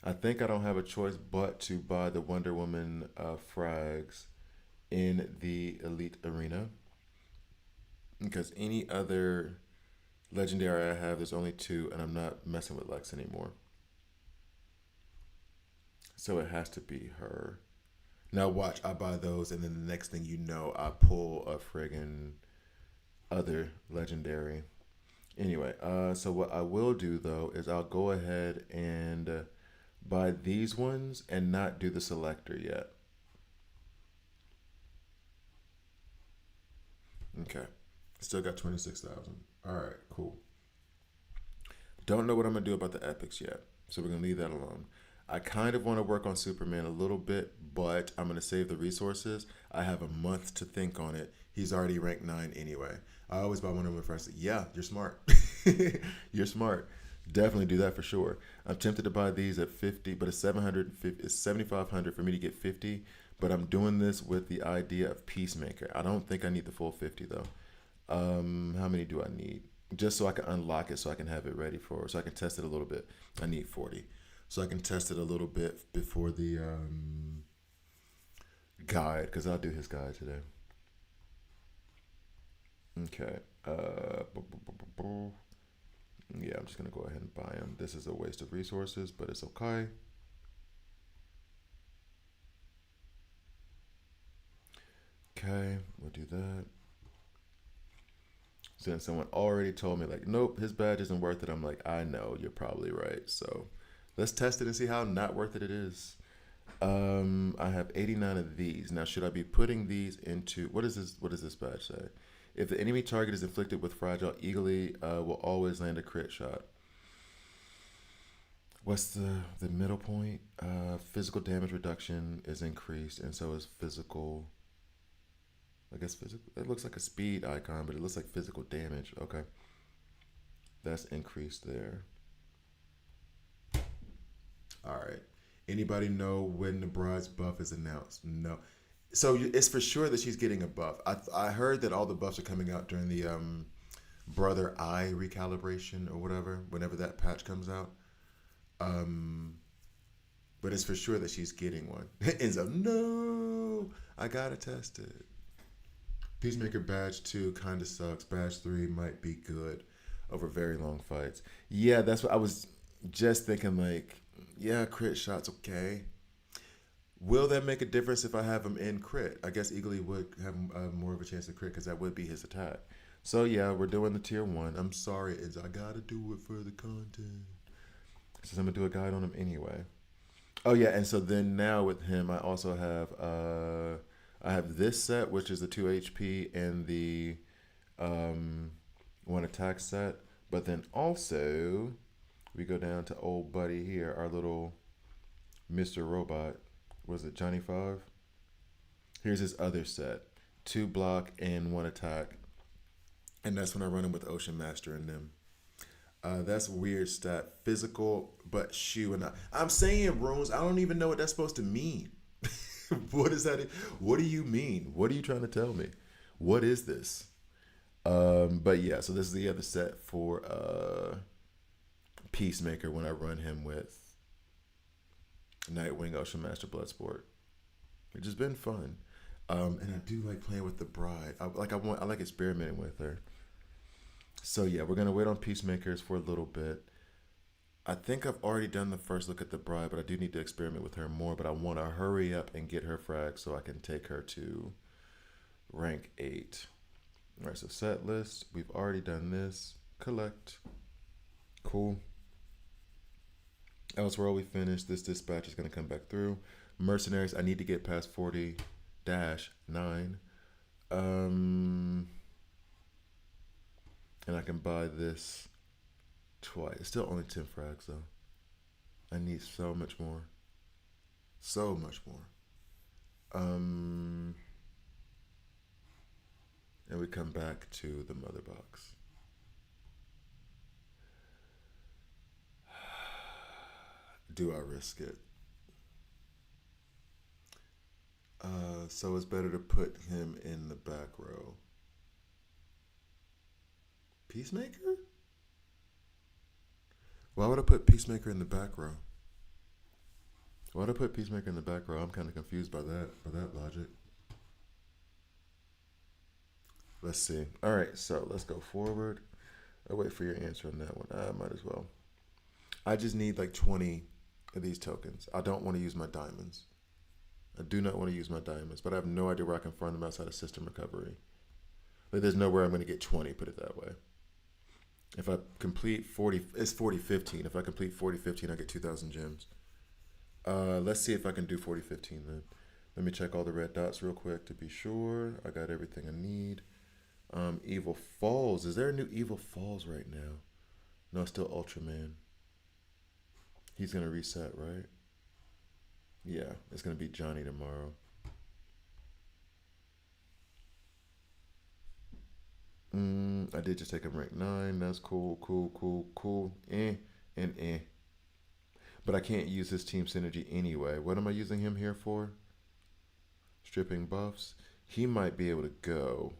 I think I don't have a choice but to buy the Wonder Woman frags in the Elite Arena because any other legendary I have, there's only 2, and I'm not messing with Lex anymore. So it has to be her. Now watch, I buy those, and then the next thing you know, I pull a friggin' other legendary. Anyway, so what I will do though is I'll go ahead and buy these ones and not do the selector yet. Okay, still got 26,000. All right, cool. Don't know what I'm gonna do about the epics yet, so we're gonna leave that alone. I kind of want to work on Superman a little bit, but I'm gonna save the resources. I have a month to think on it. He's already ranked 9 anyway. I always buy one of them first. Yeah, you're smart. You're smart. Definitely do that for sure. I'm tempted to buy these at 50, but it's 700. It's 7,500 for me to get 50. But I'm doing this with the idea of Peacemaker. I don't think I need the full 50 though. How many do I need? Just so I can unlock it, so I can have it ready for, so I can test it a little bit. I need 40, so I can test it a little bit before the guide, because I'll do his guide today. Okay. Yeah, I'm just gonna go ahead and buy him. This is a waste of resources, but it's okay. Okay, we'll do that. Since someone already told me, like, nope, his badge isn't worth it, I'm like, I know, you're probably right. So let's test it and see how not worth it is. I have 89 of these. Now, should I be putting these into what is this? What does this badge say? If the enemy target is inflicted with fragile eagerly, will always land a crit shot. What's the middle point? Physical damage reduction is increased, and so is physical. I guess physical. It looks like a speed icon, but it looks like physical damage. Okay, that's increased there. All right. Anybody know when the bride's buff is announced? No. So it's for sure that she's getting a buff. I heard that all the buffs are coming out during the brother eye recalibration or whatever, whenever that patch comes out. Um, but it's for sure that she's getting one. Enzo, no, I gotta test it. Peacemaker badge 2 kind of sucks. Badge 3 might be good over very long fights. Yeah, that's what I was just thinking. Like, yeah, crit shots okay. Will that make a difference if I have him in crit? I guess Eagly would have more of a chance to crit because that would be his attack. So yeah, we're doing the tier one. I'm sorry, it's I gotta do it for the content. Since I'm gonna do a guide on him anyway. Oh yeah, and so then now with him, I have this set, which is the 2 HP and the um, one attack set. But then also we go down to old buddy here, our little Mr. Robot. Was it Johnny Five? Here's his other set: 2 block and 1 attack, and that's when I run him with Ocean Master and them. That's weird stat. Physical, but shoe and I'm saying runes. I don't even know what that's supposed to mean. What is that? What do you mean? What are you trying to tell me? What is this? But yeah, so this is the other set for Peacemaker when I run him with Nightwing, Ocean Master, Bloodsport, which has been fun. And I do like playing with the bride. I like experimenting with her. So yeah, we're gonna wait on Peacemakers for a little bit. I think I've already done the first look at the bride, but I do need to experiment with her more. But I want to hurry up and get her frag so I can take her to rank 8. All right, so set list. We've already done this. Collect. Cool. Elsewhere, we finished. This dispatch is going to come back through. Mercenaries, I need to get past 40-9. And I can buy this twice. It's still only 10 frags, though. I need so much more. So much more. And we come back to the mother box. Do I risk it? So it's better to put him in the back row. Peacemaker? Why would I put Peacemaker in the back row? Why would I put Peacemaker in the back row? I'm kind of confused by that logic. Let's see. All right, so let's go forward. I'll wait for your answer on that one. I might as well. I just need like 20 of these tokens. I don't want to use my diamonds. I do not want to use my diamonds, but I have no idea where I can find them outside of system recovery. Like, there's nowhere I'm going to get 20, put it that way. If I complete 40, it's 40-15. If I complete 40-15, I get 2,000 gems. Let's see if I can do 40-15 then. Let me check all the red dots real quick to be sure. I got everything I need. Evil Falls. Is there a new Evil Falls right now? No, it's still Ultraman. He's going to reset, right? Yeah, it's going to be Johnny tomorrow. I did just take him rank 9. That's cool, cool, cool, cool. And eh. But I can't use his team synergy anyway. What am I using him here for? Stripping buffs. He might be able to go.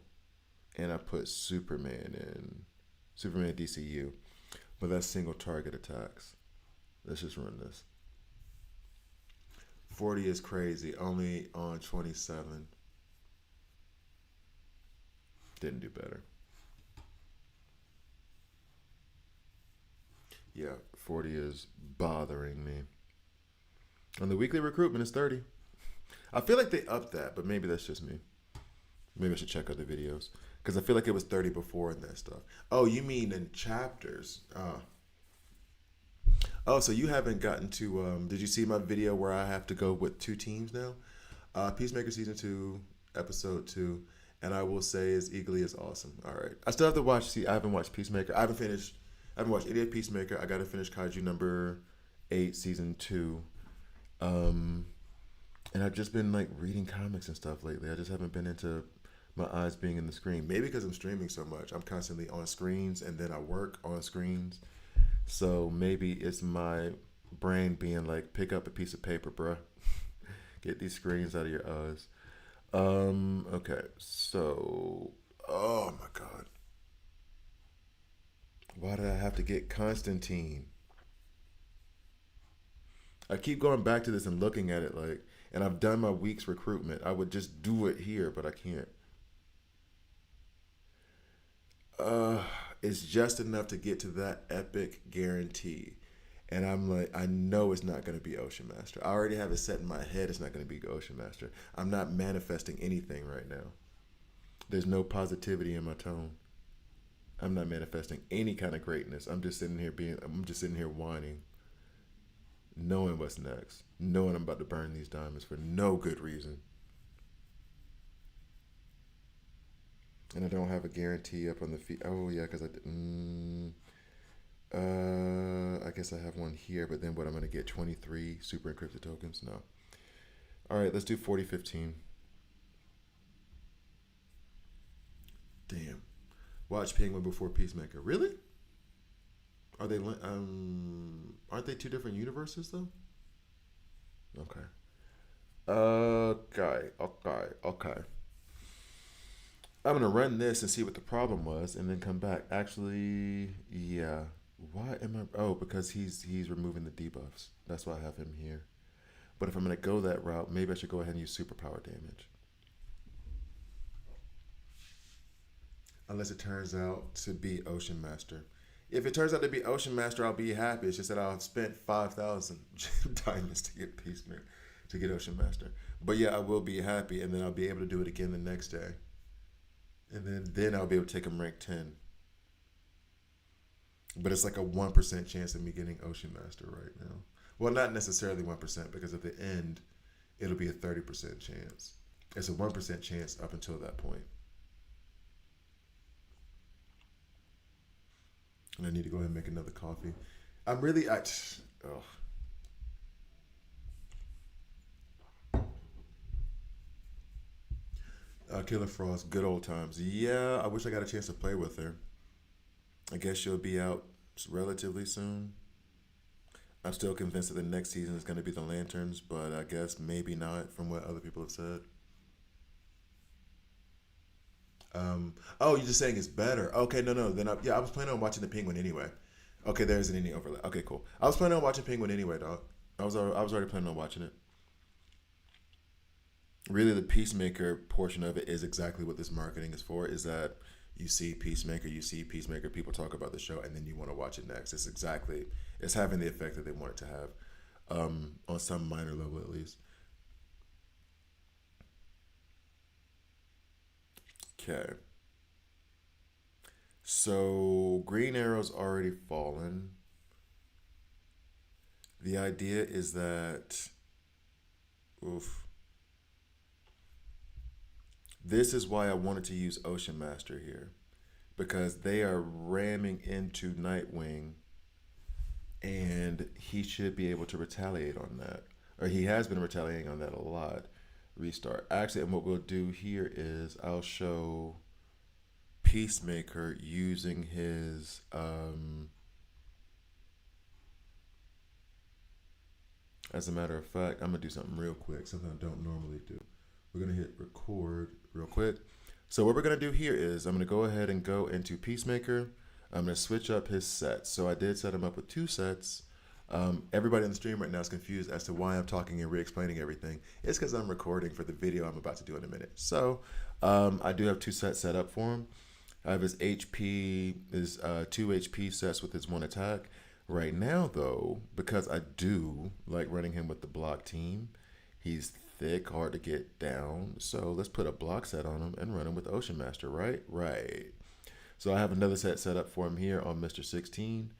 And I put Superman in. Superman DCU. But that's single target attacks. Let's just run this. 40 is crazy. Only on 27. Didn't do better. Yeah, 40 is bothering me. And the weekly recruitment is 30. I feel like they upped that, but maybe that's just me. Maybe I should check other videos. Because I feel like it was 30 before and that stuff. Oh, you mean in chapters? Oh, so you haven't gotten to. Did you see my video where I have to go with 2 teams now? Peacemaker Season 2, Episode 2. And I will say is equally as awesome. All right. I still have to watch. See, I haven't watched Peacemaker. I haven't watched any of Peacemaker. I got to finish Kaiju number 8, Season 2. And I've just been like reading comics and stuff lately. I just haven't been into my eyes being in the screen. Maybe because I'm streaming so much. I'm constantly on screens and then I work on screens. So maybe it's my brain being like, pick up a piece of paper, bruh. Get these screens out of your eyes. Okay, so, oh my God. Why did I have to get Constantine? I keep going back to this and looking at it like, and I've done my week's recruitment. I would just do it here, but I can't. Uh, it's just enough to get to that epic guarantee. And I'm like, I know it's not going to be Ocean Master. I already have it set in my head it's not going to be Ocean Master. I'm not manifesting anything right now. There's no positivity in my tone. I'm not manifesting any kind of greatness. I'm just sitting here whining, knowing what's next, knowing I'm about to burn these diamonds for no good reason. And I don't have a guarantee up on the fee. Oh yeah, because I did. I guess I have one here, but then what? I'm gonna get 23 super encrypted tokens. No. All right, let's do 4015. Damn. Watch Penguin before Peacemaker. Really? Are they? Aren't they two different universes though? Okay. Okay. I'm gonna run this and see what the problem was, and then come back. Actually, yeah. Why am I? Oh, because he's removing the debuffs. That's why I have him here. But if I'm gonna go that route, maybe I should go ahead and use superpower damage. Unless it turns out to be Ocean Master. If it turns out to be Ocean Master, I'll be happy. It's just that I'll spent 5,000 diamonds to get Peacemaker, to get Ocean Master. But yeah, I will be happy, and then I'll be able to do it again the next day, and then I'll be able to take him rank 10. But it's like a 1% chance of me getting Ocean Master right now. Well, not necessarily 1% because at the end, it'll be a 30% chance. It's a 1% chance up until that point. And I need to go ahead and make another coffee. I'm really, oh. Killer Frost, good old times. Yeah, I wish I got a chance to play with her. I guess she'll be out relatively soon. I'm still convinced that the next season is going to be the Lanterns, but I guess maybe not from what other people have said. Oh, you're just saying it's better. Okay, no. Yeah, I was planning on watching the Penguin anyway. Okay, there isn't any overlap. Okay, cool. I was planning on watching Penguin anyway, dog. I was already planning on watching it. Really, the Peacemaker portion of it is exactly what this marketing is for. Is that you see Peacemaker, people talk about the show, and then you want to watch it next. It's having the effect that they want it to have, on some minor level at least. Okay, so Green Arrow's already fallen. The idea is that, oof, this is why I wanted to use Ocean Master here because they are ramming into Nightwing, and he should be able to retaliate on that. Or he has been retaliating on that a lot. Restart. Actually, and what we'll do here is I'll show Peacemaker using his. As a matter of fact, I'm gonna do something real quick, something I don't normally do. We're gonna hit record real quick. So what we're gonna do here is I'm gonna go ahead and go into Peacemaker. I'm gonna switch up his sets. So I did set him up with two sets. Everybody in the stream right now is confused as to why I'm talking and re-explaining everything. It's because I'm recording for the video I'm about to do in a minute. So I do have two sets set up for him. I have his HP, his two HP sets with his one attack. Right now, though, because I do like running him with the block team, he's thick, hard to get down. So let's put a block set on him and run him with Ocean Master, right? Right. So I have another set up for him here on Mr. 16.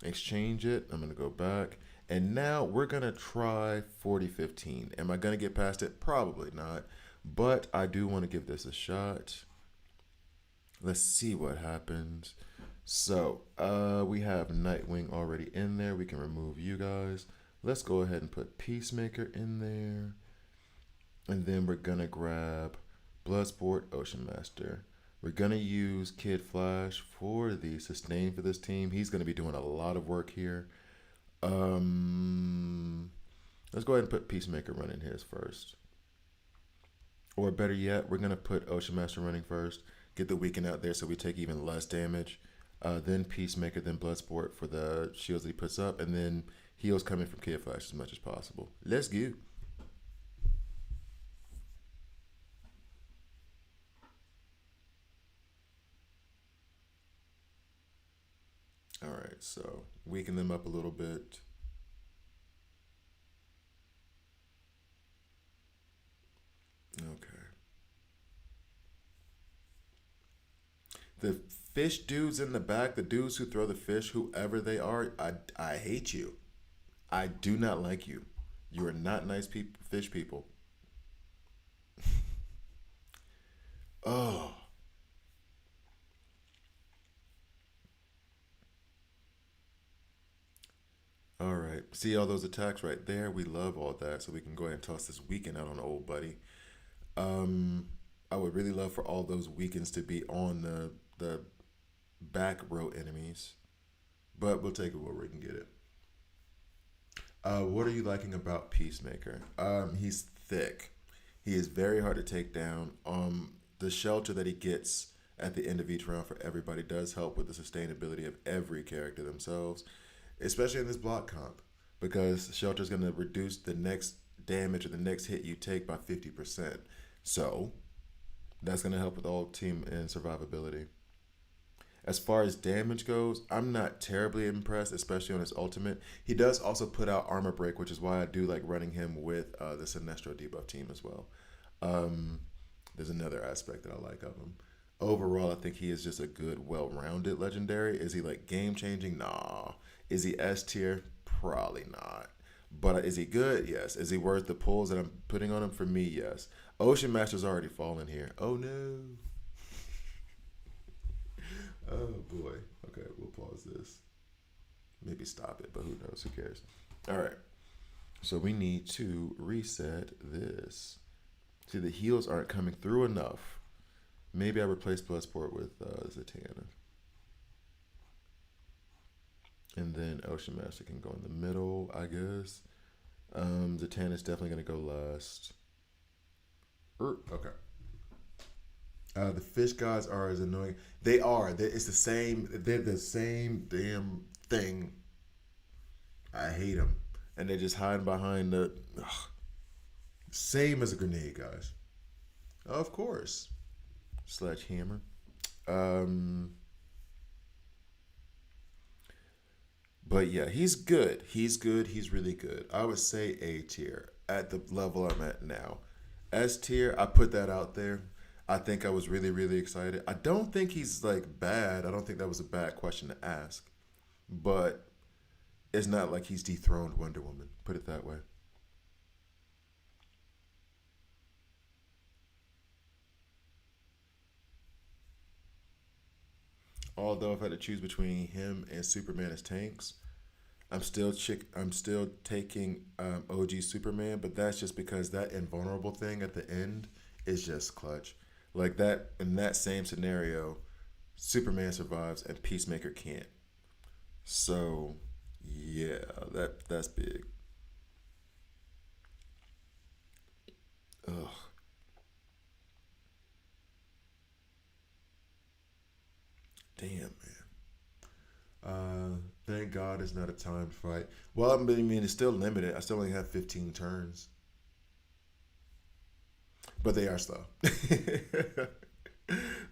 Exchange it. I'm going to go back. And now we're going to try 4015. Am I going to get past it? Probably not. But I do want to give this a shot. Let's see what happens. So we have Nightwing already in there. We can remove you guys. Let's go ahead and put Peacemaker in there. And then we're going to grab Bloodsport, Ocean Master. We're going to use Kid Flash for the sustain for this team. He's going to be doing a lot of work here. Let's go ahead and put Peacemaker running his first. Or better yet, we're going to put Ocean Master running first. Get the weaken out there so we take even less damage. Then Peacemaker, then Bloodsport for the shields that he puts up. And then heals coming from Kid Flash as much as possible. Let's go. All right, so weaken them up a little bit. Okay. The fish dudes in the back, the dudes who throw the fish, whoever they are, I hate you. I do not like you. You are not nice people, fish people. Oh, all right. See all those attacks right there? We love all that, so we can go ahead and toss this weekend out on the old buddy. Um, I would really love for all those weekends to be on the back row enemies, but we'll take it where we can get it. What are you liking about Peacemaker? He's thick. He is very hard to take down. The shelter that he gets at the end of each round for everybody does help with the sustainability of every character themselves, especially in this block comp, because shelter is going to reduce the next damage or the next hit you take by 50%. So that's going to help with all team and survivability. As far as damage goes, I'm not terribly impressed, especially on his ultimate. He does also put out armor break, which is why I do like running him with the Sinestro debuff team as well. Um, there's another aspect that I like of him. Overall, I think he is just a good, well-rounded legendary. Is he like game changing? Nah. Is he S tier? Probably not. But is he good? Yes. Is he worth the pulls that I'm putting on him? For me, yes. Ocean Master's already fallen here. Oh no. Oh boy. Okay, we'll pause this. Maybe stop it, but who knows? Who cares? All right. So we need to reset this. See, the heals aren't coming through enough. Maybe I replace Bloodsport with Zatanna. And then Ocean Master can go in the middle, I guess. Zatanna's definitely going to go last. Okay. The fish guys are as annoying. They are. It's the same. They're the same damn thing. I hate them, and they're just hiding behind the same as a grenade, guys. Of course, sledgehammer. Um, but yeah, he's good. He's good. He's really good. I would say A tier at the level I'm at now. S tier, I put that out there. I think I was really, really excited. I don't think he's like bad. I don't think that was a bad question to ask. But it's not like he's dethroned Wonder Woman. Put it that way. Although if I had to choose between him and Superman as tanks, I'm still taking OG Superman, but that's just because that invulnerable thing at the end is just clutch. Like that in that same scenario, Superman survives and Peacemaker can't. So yeah, that's big. Ugh, damn man. Thank God it's not a timed fight. Well, I mean it's still limited. I still only have 15 turns, but they are slow.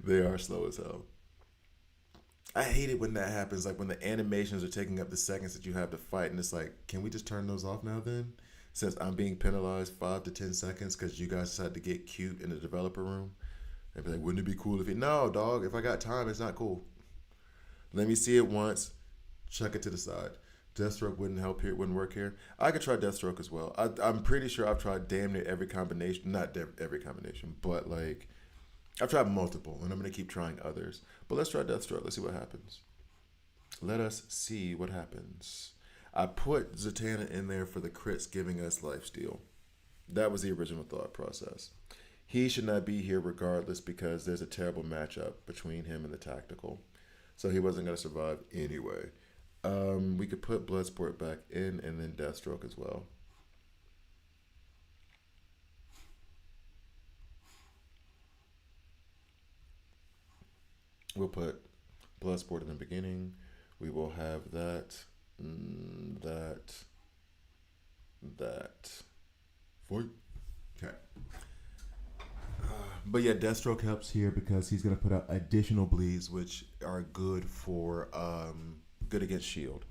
They are slow as hell. I hate it when that happens. Like when the animations are taking up the seconds that you have to fight, and it's like, can we just turn those off now then? Since I'm being penalized 5 to 10 seconds because you guys decided to get cute in the developer room, they'd be like, wouldn't it be cool if it? No, dog. If I got time, it's not cool. Let me see it once. Chuck it to the side. Deathstroke wouldn't help here. Wouldn't work here. I could try Deathstroke as well. I'm pretty sure I've tried damn near every combination. Not every combination, but like I've tried multiple, and I'm gonna keep trying others. But let's try Deathstroke. Let's see what happens. Let us see what happens. I put Zatanna in there for the crits giving us lifesteal. That was the original thought process. He should not be here regardless because there's a terrible matchup between him and the tactical. So he wasn't going to survive anyway. We could put Bloodsport back in and then Deathstroke as well. We'll put Bloodsport in the beginning. We will have that, that, that. Fight. Okay. But yeah, Deathstroke helps here because he's gonna put out additional bleeds, which are good for good against shield.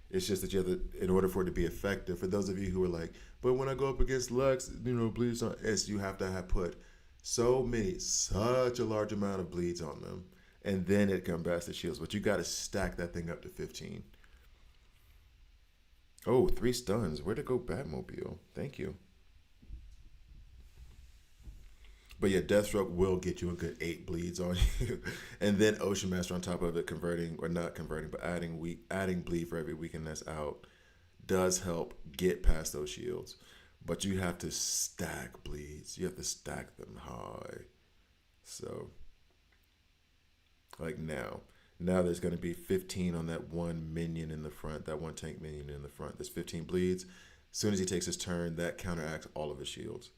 It's just that you have to, in order for it to be effective. For those of you who are like, but when I go up against Lex, bleeds on. It's you have to have put such a large amount of bleeds on them and then it combats the shields. But you got to stack that thing up to 15. Oh, 3 stuns. Where to go, Batmobile? Thank you. But yeah, Deathstroke will get you a good 8 bleeds on you, and then Ocean Master on top of it, converting or not converting, but adding bleed for every weekend that's out does help get past those shields. But you have to stack bleeds. You have to stack them high. So like now there's going to be 15 on that one minion in the front, that one tank minion in the front. There's 15 bleeds. As soon as he takes his turn, that counteracts all of his shields.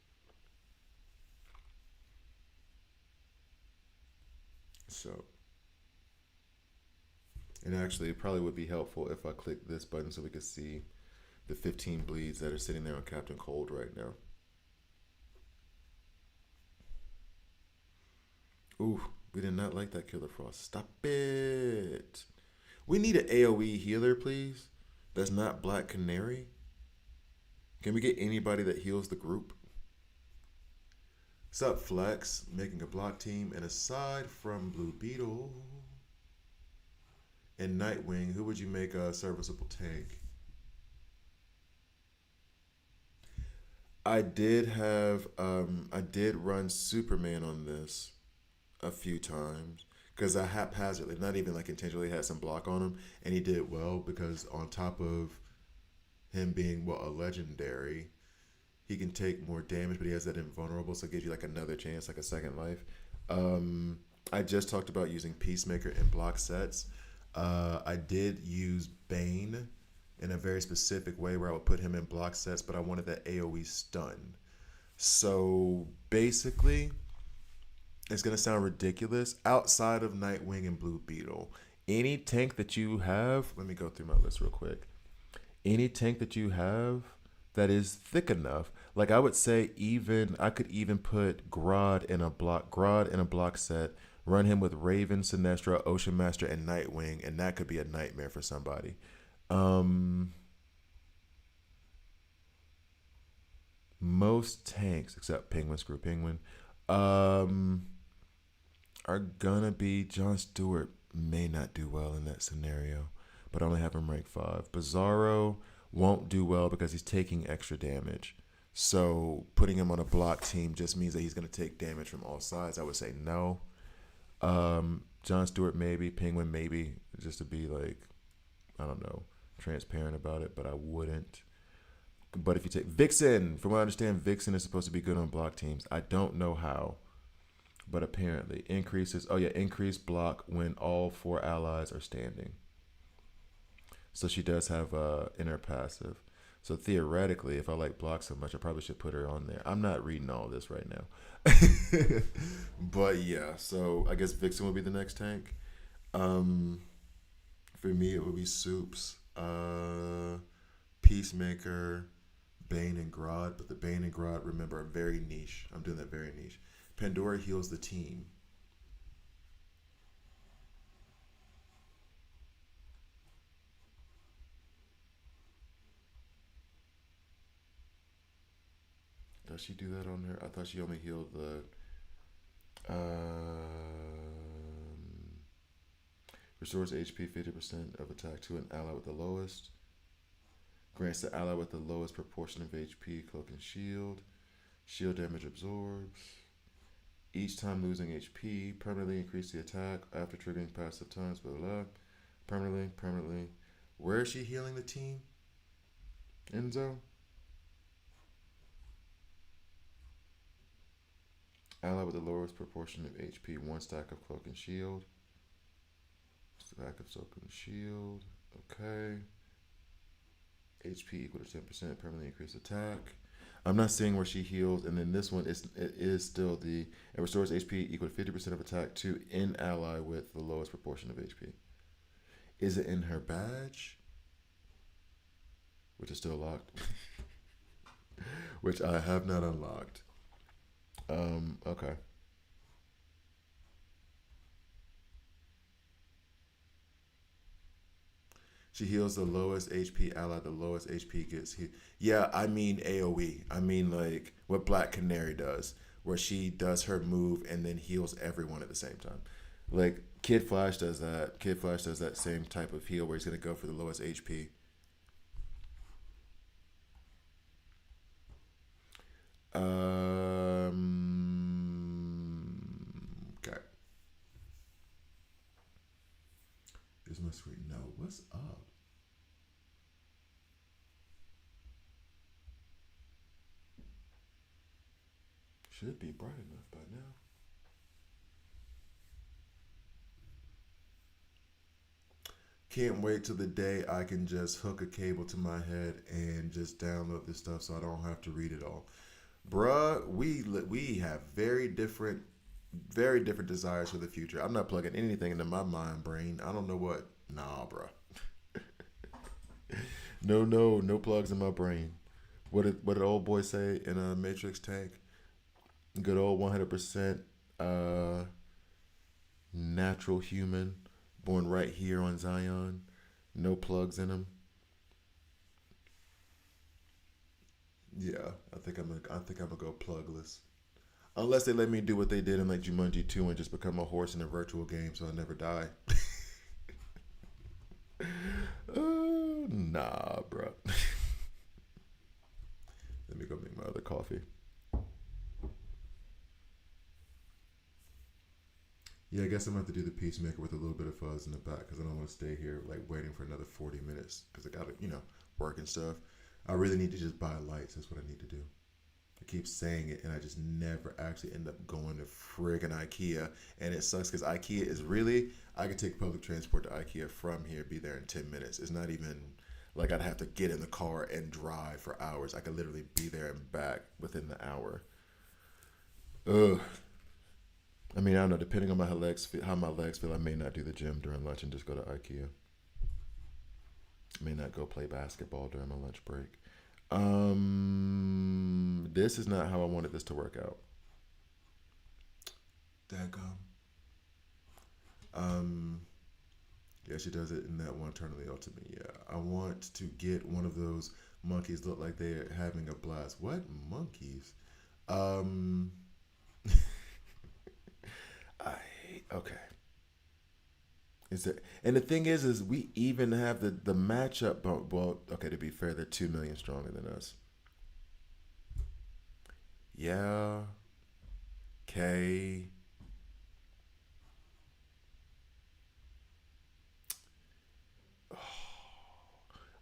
So, and actually, it probably would be helpful if I click this button so we could see the 15 bleeds that are sitting there on Captain Cold right now. Ooh, we did not like that Killer Frost. Stop it. We need an AoE healer, please. That's not Black Canary. Can we get anybody that heals the group? What's up, Flex? Making a block team. And aside from Blue Beetle and Nightwing, who would you make a serviceable tank? I did run Superman on this a few times because I haphazardly, not even like intentionally, had some block on him, and he did well because on top of him being a legendary, he can take more damage, but he has that invulnerable, so it gives you like another chance, like a second life. I just talked about using Peacemaker in block sets. I did use Bane in a very specific way where I would put him in block sets, but I wanted that AoE stun. So basically, it's gonna sound ridiculous. Outside of Nightwing and Blue Beetle, any tank that you have, let me go through my list real quick. Any tank that you have that is thick enough, like I would say, even I could even put Grodd in a block set, run him with Raven, Sinestro, Ocean Master, and Nightwing, and that could be a nightmare for somebody. Um, Most tanks, except Penguin, screw Penguin, um, are gonna be John Stewart. May not do well in that scenario, but I only have him rank 5. Bizarro won't do well because he's taking extra damage. So putting him on a block team just means that he's going to take damage from all sides. I would say no. John Stewart maybe, Penguin maybe, just to be like, I don't know, transparent about it, but I wouldn't. But if you take Vixen, from what I understand, Vixen is supposed to be good on block teams. I don't know how, but apparently increases. Oh yeah, increased block when all 4 allies are standing. So she does have inner passive. So theoretically, if I like block so much, I probably should put her on there. I'm not reading all this right now. But yeah, so I guess Vixen would be the next tank. Um, for me, it would be Soups, Peacemaker, Bane, and Grodd. But the Bane and Grodd, remember, are very niche. I'm doing that very niche. Pandora heals the team. Does she do that on her? I thought she only healed the. Restores HP 50% of attack to an ally with the lowest. Grants the ally with the lowest proportion of HP, cloak and shield. Shield damage absorbs. Each time losing HP, permanently increase the attack after triggering passive times, blah, blah, blah. Permanently. Where is she healing the team? Enzo? Ally with the lowest proportion of HP, 1 stack of cloak and shield. Stack of cloak and shield. Okay. HP equal to 10%, permanently increased attack. I'm not seeing where she heals, and then this one is still it restores HP equal to 50% of attack to an ally with the lowest proportion of HP. Is it in her badge? Which is still locked. Which I have not unlocked. Okay. She heals the lowest HP ally. The lowest HP gets hit. Yeah, I mean AoE. I mean like what Black Canary does, where she does her move and then heals everyone at the same time. Like Kid Flash does that. Kid Flash does that same type of heal where he's gonna go for the lowest HP. Okay. Here's my screen. No, what's up? Should be bright enough by now. Can't wait till the day I can just hook a cable to my head and just download this stuff so I don't have to read it all. Bruh, we have very different desires for the future. I'm not plugging anything into my mind brain. I don't know what. Nah, bruh. No plugs in my brain. What did old boy say in a Matrix tank? Good old 100% uh, natural human, born right here on Zion. No plugs in him. Yeah, I think I'm gonna go plugless. Unless they let me do what they did in like Jumanji 2 and just become a horse in a virtual game so I never die. Nah, bro. Let me go make my other coffee. Yeah, I guess I'm gonna have to do the Peacemaker with a little bit of fuzz in the back because I don't want to stay here like waiting for another 40 minutes because I gotta, work and stuff. I really need to just buy lights. That's what I need to do. I keep saying it, and I just never actually end up going to friggin' IKEA. And it sucks because IKEA is really, I could take public transport to IKEA from here, be there in 10 minutes. It's not even like I'd have to get in the car and drive for hours. I could literally be there and back within the hour. Ugh. I mean, I don't know. Depending on how my legs feel, I may not do the gym during lunch and just go to IKEA. I may not go play basketball during my lunch break. This is not how I wanted this to work out. Daggum. Um, yeah, she does it in that one Turn of the Ultimate. Yeah, I want to get one of those monkeys look like they're having a blast. What monkeys? Um, I okay. Is it? And the thing is we even have the matchup. But well, okay. To be fair, they're 2 million stronger than us. Yeah. Okay.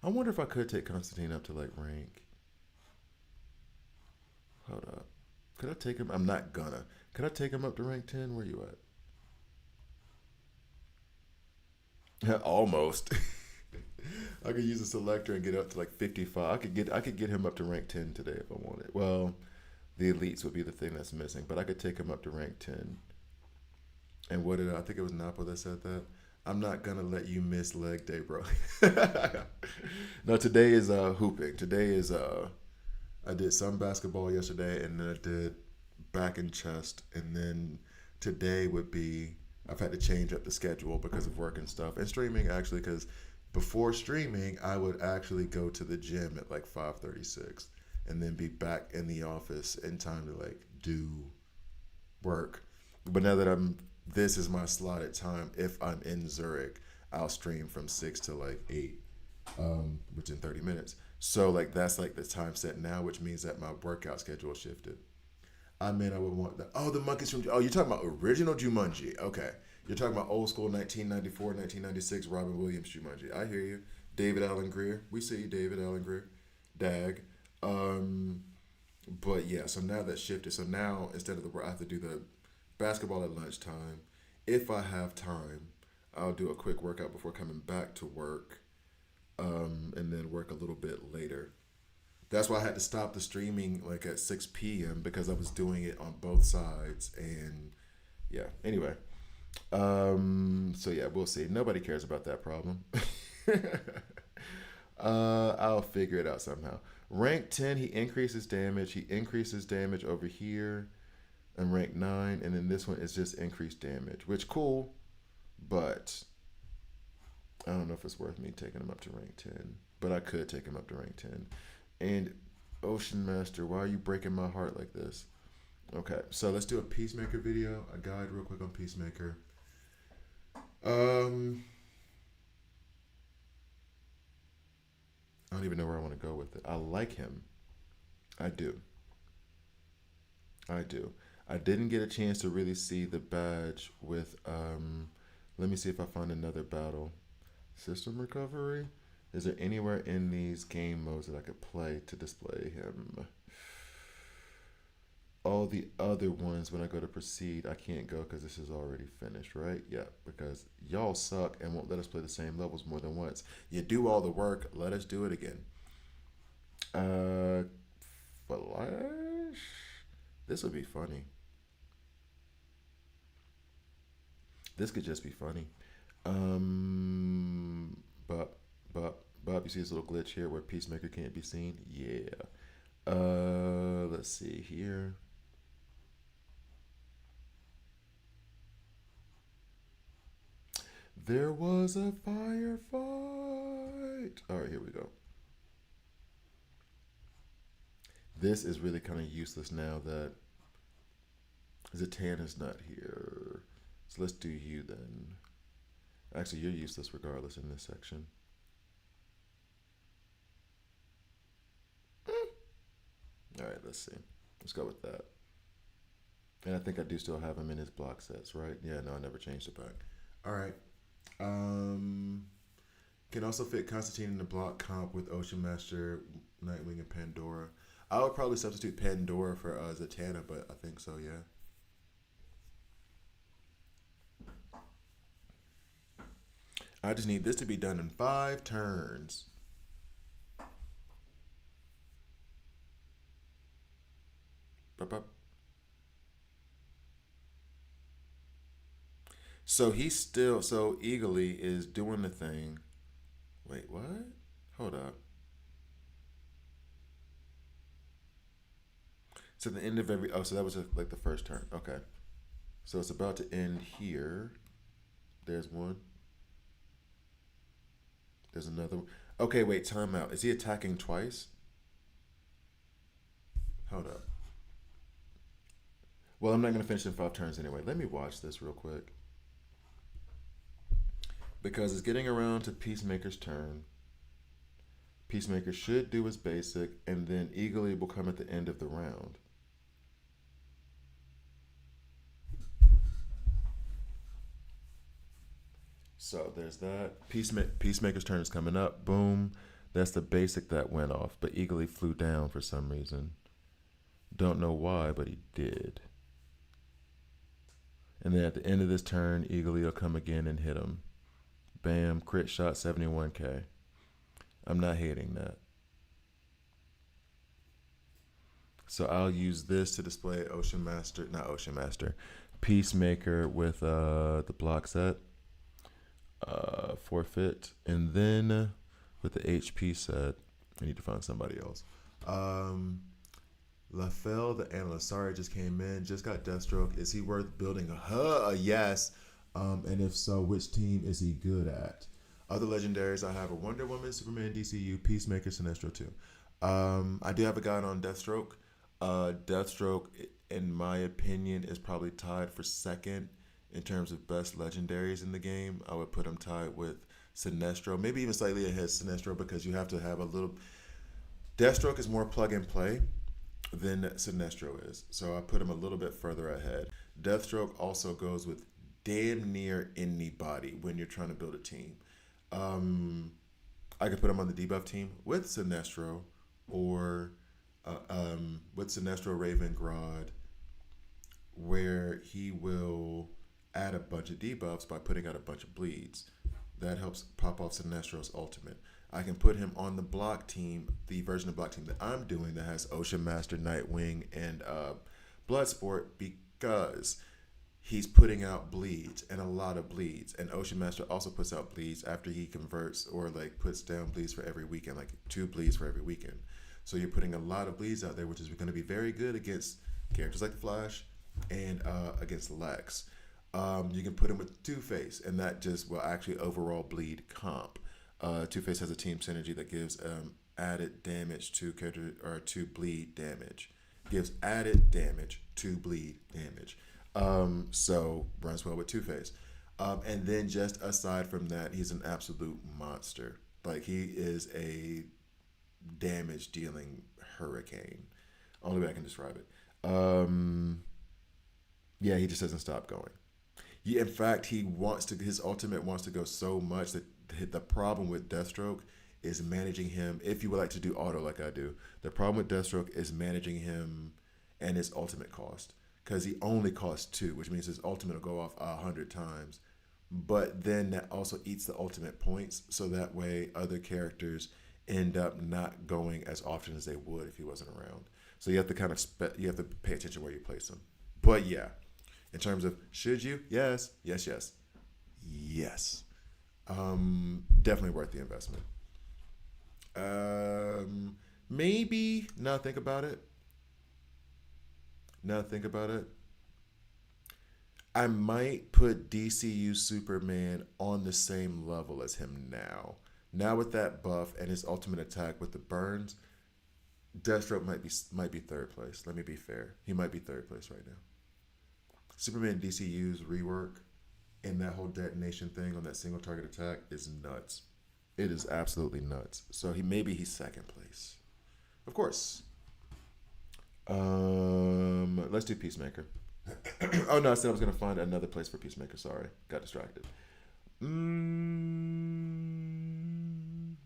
I wonder if I could take Constantine up to like rank. Hold up. Could I take him? I'm not gonna. Could I take him up to rank 10? Where you at? Almost. I could use a selector and get up to like 55. I could get him up to rank 10 today if I wanted. Well, the elites would be the thing that's missing, but I could take him up to rank 10. And what did I think it was Napo that said that? I'm not gonna let you miss leg day, bro. No, today is hooping. Today is I did some basketball yesterday, and then I did back and chest, and then today would be I've had to change up the schedule because of work and stuff and streaming actually because before streaming I would actually go to the gym at like 5:36 and then be back in the office in time to like do work. But now that this is my slotted time. If I'm in Zurich, I'll stream from 6 to like 8, which in 30 minutes. So like that's like the time set now, which means that my workout schedule shifted. I mean, I would want that. Oh, the monkeys from. Oh, you're talking about original Jumanji. Okay. You're talking about old school 1994, 1996 Robin Williams Jumanji. I hear you. David Allen Greer. We see you, David Allen Greer. Dag. Um, but yeah, so now that shifted. So now instead of I have to do the basketball at lunchtime. If I have time, I'll do a quick workout before coming back to work, and then work a little bit later. That's why I had to stop the streaming like at 6 p.m. because I was doing it on both sides. And yeah, anyway. So yeah, we'll see. Nobody cares about that problem. I'll figure it out somehow. Rank 10, he increases damage. He increases damage over here. And rank 9, and then this one is just increased damage, which cool, but I don't know if it's worth me taking him up to rank 10. But I could take him up to rank 10. And Ocean Master, why are you breaking my heart like this? Okay, so let's do a Peacemaker video, a guide real quick on Peacemaker. Um, I don't even know where I want to go with it. I like him. I do. I do. I didn't get a chance to really see the badge with. Let me see if I find another battle. System recovery. Is there anywhere in these game modes that I could play to display him? All the other ones, when I go to proceed, I can't go because this is already finished, right? Yeah, because y'all suck and won't let us play the same levels more than once. You do all the work, let us do it again. Uh, Flash. This would be funny. This could just be funny. Um, but, Bob, you see this little glitch here where Peacemaker can't be seen? Yeah. Let's see here. There was a firefight. All right, here we go. This is really kind of useless now that Zatanna's not here. So let's do you then. Actually, you're useless regardless in this section. All right, let's see. Let's go with that. And I think I do still have him in his block sets, right? Yeah, no, I never changed it back. All right. Um, can also fit Constantine in the block comp with Ocean Master, Nightwing, and Pandora. I would probably substitute Pandora for Zatanna, but I think so, yeah. I just need this to be done in 5 turns. Bup, bup. So he's still, so Eagly is doing the thing. Wait, what? Hold up. So the end of every, oh, so that was like the first turn. Okay. So it's about to end here. There's one. There's another one. Okay, wait, time out. Is he attacking twice? Hold up. Well, I'm not going to finish in 5 turns anyway. Let me watch this real quick. Because it's getting around to Peacemaker's turn. Peacemaker should do his basic, and then Eagly will come at the end of the round. So there's that. Peacemaker's turn is coming up. Boom. That's the basic that went off, but Eagly flew down for some reason. Don't know why, but he did. And then at the end of this turn, Eagly will come again and hit him. Bam, crit shot 71k. I'm not hating that. So I'll use this to display Ocean Master, not Ocean Master, Peacemaker with the block set, forfeit, and then with the HP set, I need to find somebody else. Um, LaFell, the analyst, sorry, just came in, just got Deathstroke. Is he worth building a yes? And if so, which team is he good at? Other legendaries, I have a Wonder Woman, Superman, DCU, Peacemaker, Sinestro 2. I do have a guy on Deathstroke. Deathstroke, in my opinion, is probably tied for second in terms of best legendaries in the game. I would put him tied with Sinestro, maybe even slightly ahead of Sinestro because you have to have a little. Deathstroke is more plug and play than Sinestro is, so I put him a little bit further ahead. Deathstroke also goes with damn near anybody when you're trying to build a team. Um, I could put him on the debuff team with Sinestro or with Sinestro Raven Grodd, where he will add a bunch of debuffs by putting out a bunch of bleeds. That helps pop off Sinestro's ultimate. I can put him on the block team, the version of block team that I'm doing that has Ocean Master, Nightwing, and Bloodsport because he's putting out bleeds and a lot of bleeds. And Ocean Master also puts out bleeds after he converts or like puts down bleeds for every weekend, like 2 bleeds for every weekend. So you're putting a lot of bleeds out there, which is going to be very good against characters like the Flash and against Lex. You can put him with Two-Face, and that just will actually overall bleed comp. Two-Face has a team synergy that gives added damage to character or to bleed damage. Gives added damage to bleed damage. So runs well with Two-Face. And then just aside from that, he's an absolute monster. Like he is a damage dealing hurricane. Only way I can describe it. Yeah, he just doesn't stop going. Yeah, in fact, he wants to. His ultimate wants to go so much that the problem with Deathstroke is managing him. If you would like to do auto like I do, the problem with Deathstroke is managing him and his ultimate cost because he only costs two, which means his ultimate will go off 100 times. But then that also eats the ultimate points, so that way other characters end up not going as often as they would if he wasn't around. So you have to kind of you have to pay attention where you place him. But yeah, in terms of should you? Yes, yes, yes, yes. Definitely worth the investment. Maybe now think about it. Now think about it. I might put DCU Superman on the same level as him now. Now with that buff and his ultimate attack with the burns, Deathstroke might be third place. Let me be fair. He might be third place right now. Superman DCU's rework and that whole detonation thing on that single target attack is nuts. It is absolutely nuts. So he's second place. Of course. Let's do Peacemaker. Oh no, I said I was gonna find another place for Peacemaker. Sorry, got distracted.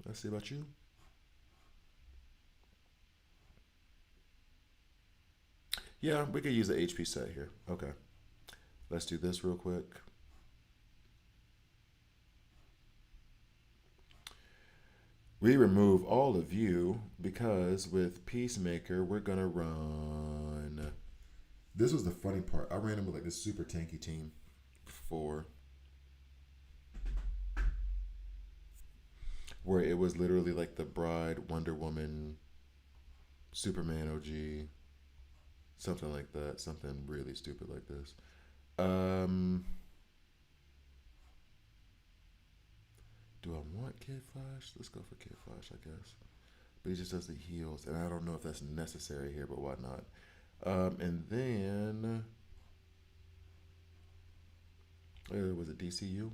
Let's see about you. Yeah, we could use the HP set here. Okay, let's do this real quick. We remove all of you because with Peacemaker we're gonna run. This was the funny part. I ran him with like this super tanky team before, where it was literally like the Bride, Wonder Woman, Superman OG, something like that, something really stupid like this. Um, do I want Kid Flash? Let's go for Kid Flash, I guess. But he just does the heals, and I don't know if that's necessary here, but why not? And then was it DCU?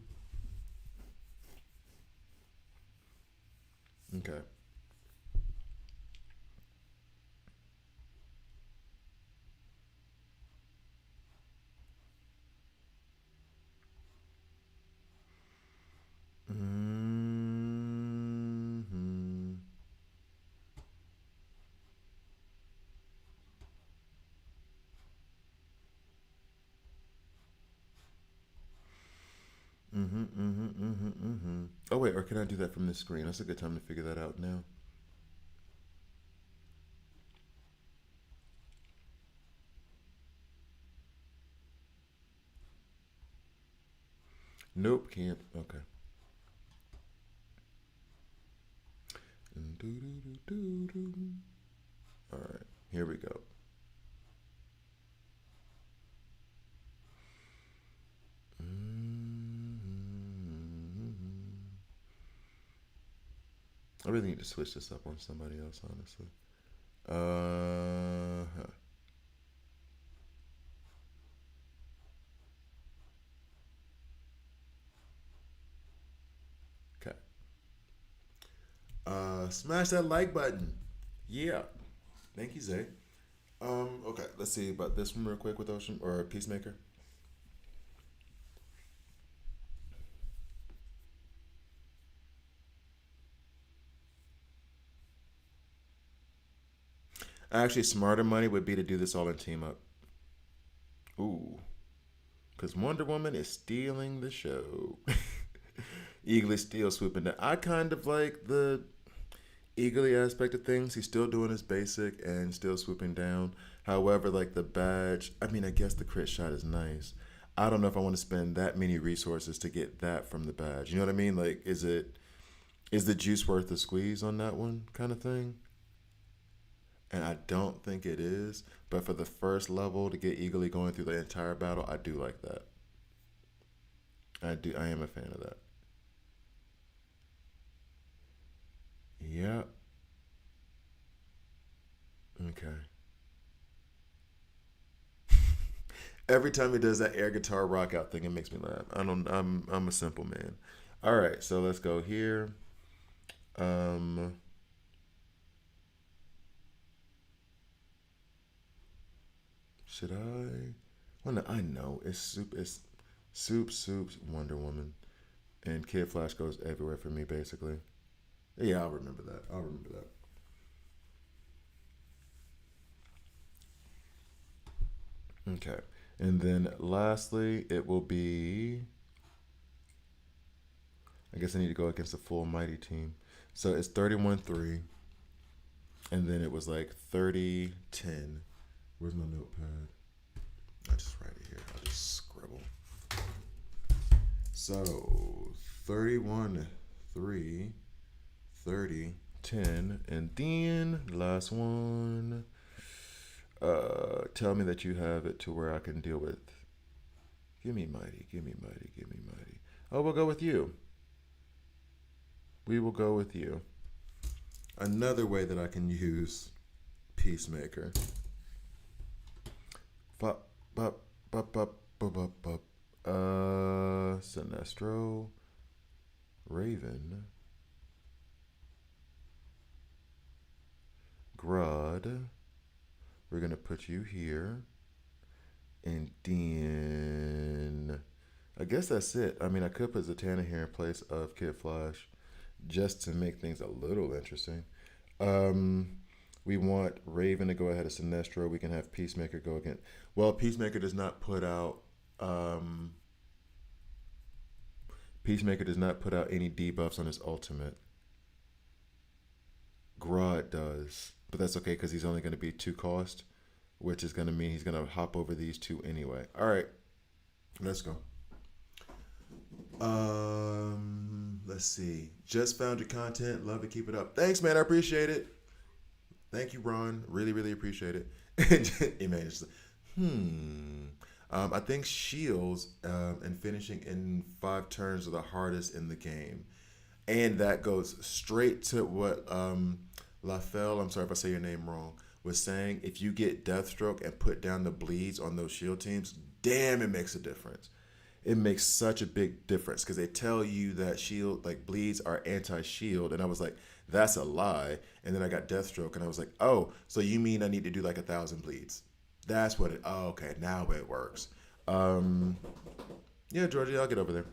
Okay. Mm-hmm. Mm-hmm, mm-hmm, mm-hmm, mm-hmm. Oh wait, or can I do that from this screen? That's a good time to figure that out now. Nope, can't. Okay. All right, here we go. I really need to switch this up on somebody else, honestly. Huh. Okay. Smash that like button. Yeah. Thank you, Zay. Okay, let's see about this one real quick with Ocean or Peacemaker. Actually, smarter money would be to do this all in team up. Ooh, because Wonder Woman is stealing the show. Eagly still swooping down. I kind of like the Eagly aspect of things. He's still doing his basic and still swooping down. However, like the badge, I mean, I guess the crit shot is nice. I don't know if I want to spend that many resources to get that from the badge. You know what I mean? Like, is the juice worth the squeeze on that one kind of thing? And I don't think it is. But for the first level to get eagerly going through the entire battle, I do like that. I do. I am a fan of that. Yep. Okay. Every time he does that air guitar rock out thing, it makes me laugh. I don't. I'm a simple man. All right, so let's go here. Um, should I? Well, no, I know it's soup. It's soup. Wonder Woman and Kid Flash goes everywhere for me, basically. Yeah, I'll remember that. I'll remember that. Okay, and then lastly, it will be. I guess I need to go against a full mighty team. So it's 31-3, and then it was like 30-10. Where's my notepad? I just write it here. I'll just scribble. So 31-3, 30-10, and then last one. Tell me that you have it to where I can deal with. Give me mighty, give me mighty, give me mighty. Oh, we'll go with you. We will go with you. Another way that I can use Peacemaker. Bop, bop, bop, bop, bop, bop, bop. Sinestro, Raven, Grodd. We're gonna put you here, and then I guess that's it. I mean, I could put Zatanna here in place of Kid Flash, just to make things a little interesting. Um, we want Raven to go ahead of Sinestro. We can have Peacemaker go again. Well, Peacemaker does not put out. Peacemaker does not put out any debuffs on his ultimate. Grodd does, but that's okay because he's only going to be 2 cost, which is going to mean he's going to hop over these two anyway. All right, let's go. Let's see. Just found your content. Love to keep it up. Thanks, man. I appreciate it. Thank you, Ron. Really, really appreciate it. Emmanuel, I think shields and finishing in 5 turns are the hardest in the game, and that goes straight to what Lafell. I'm sorry if I say your name wrong. Was saying if you get Deathstroke and put down the bleeds on those shield teams, damn, it makes a difference. It makes such a big difference because they tell you that shield like bleeds are anti-shield, and I was like, that's a lie. And then I got Deathstroke, and I was like, oh, so you mean I need to do like 1,000 bleeds? That's what it. Oh, okay, now it works. Um, yeah, Georgie, I'll get over there.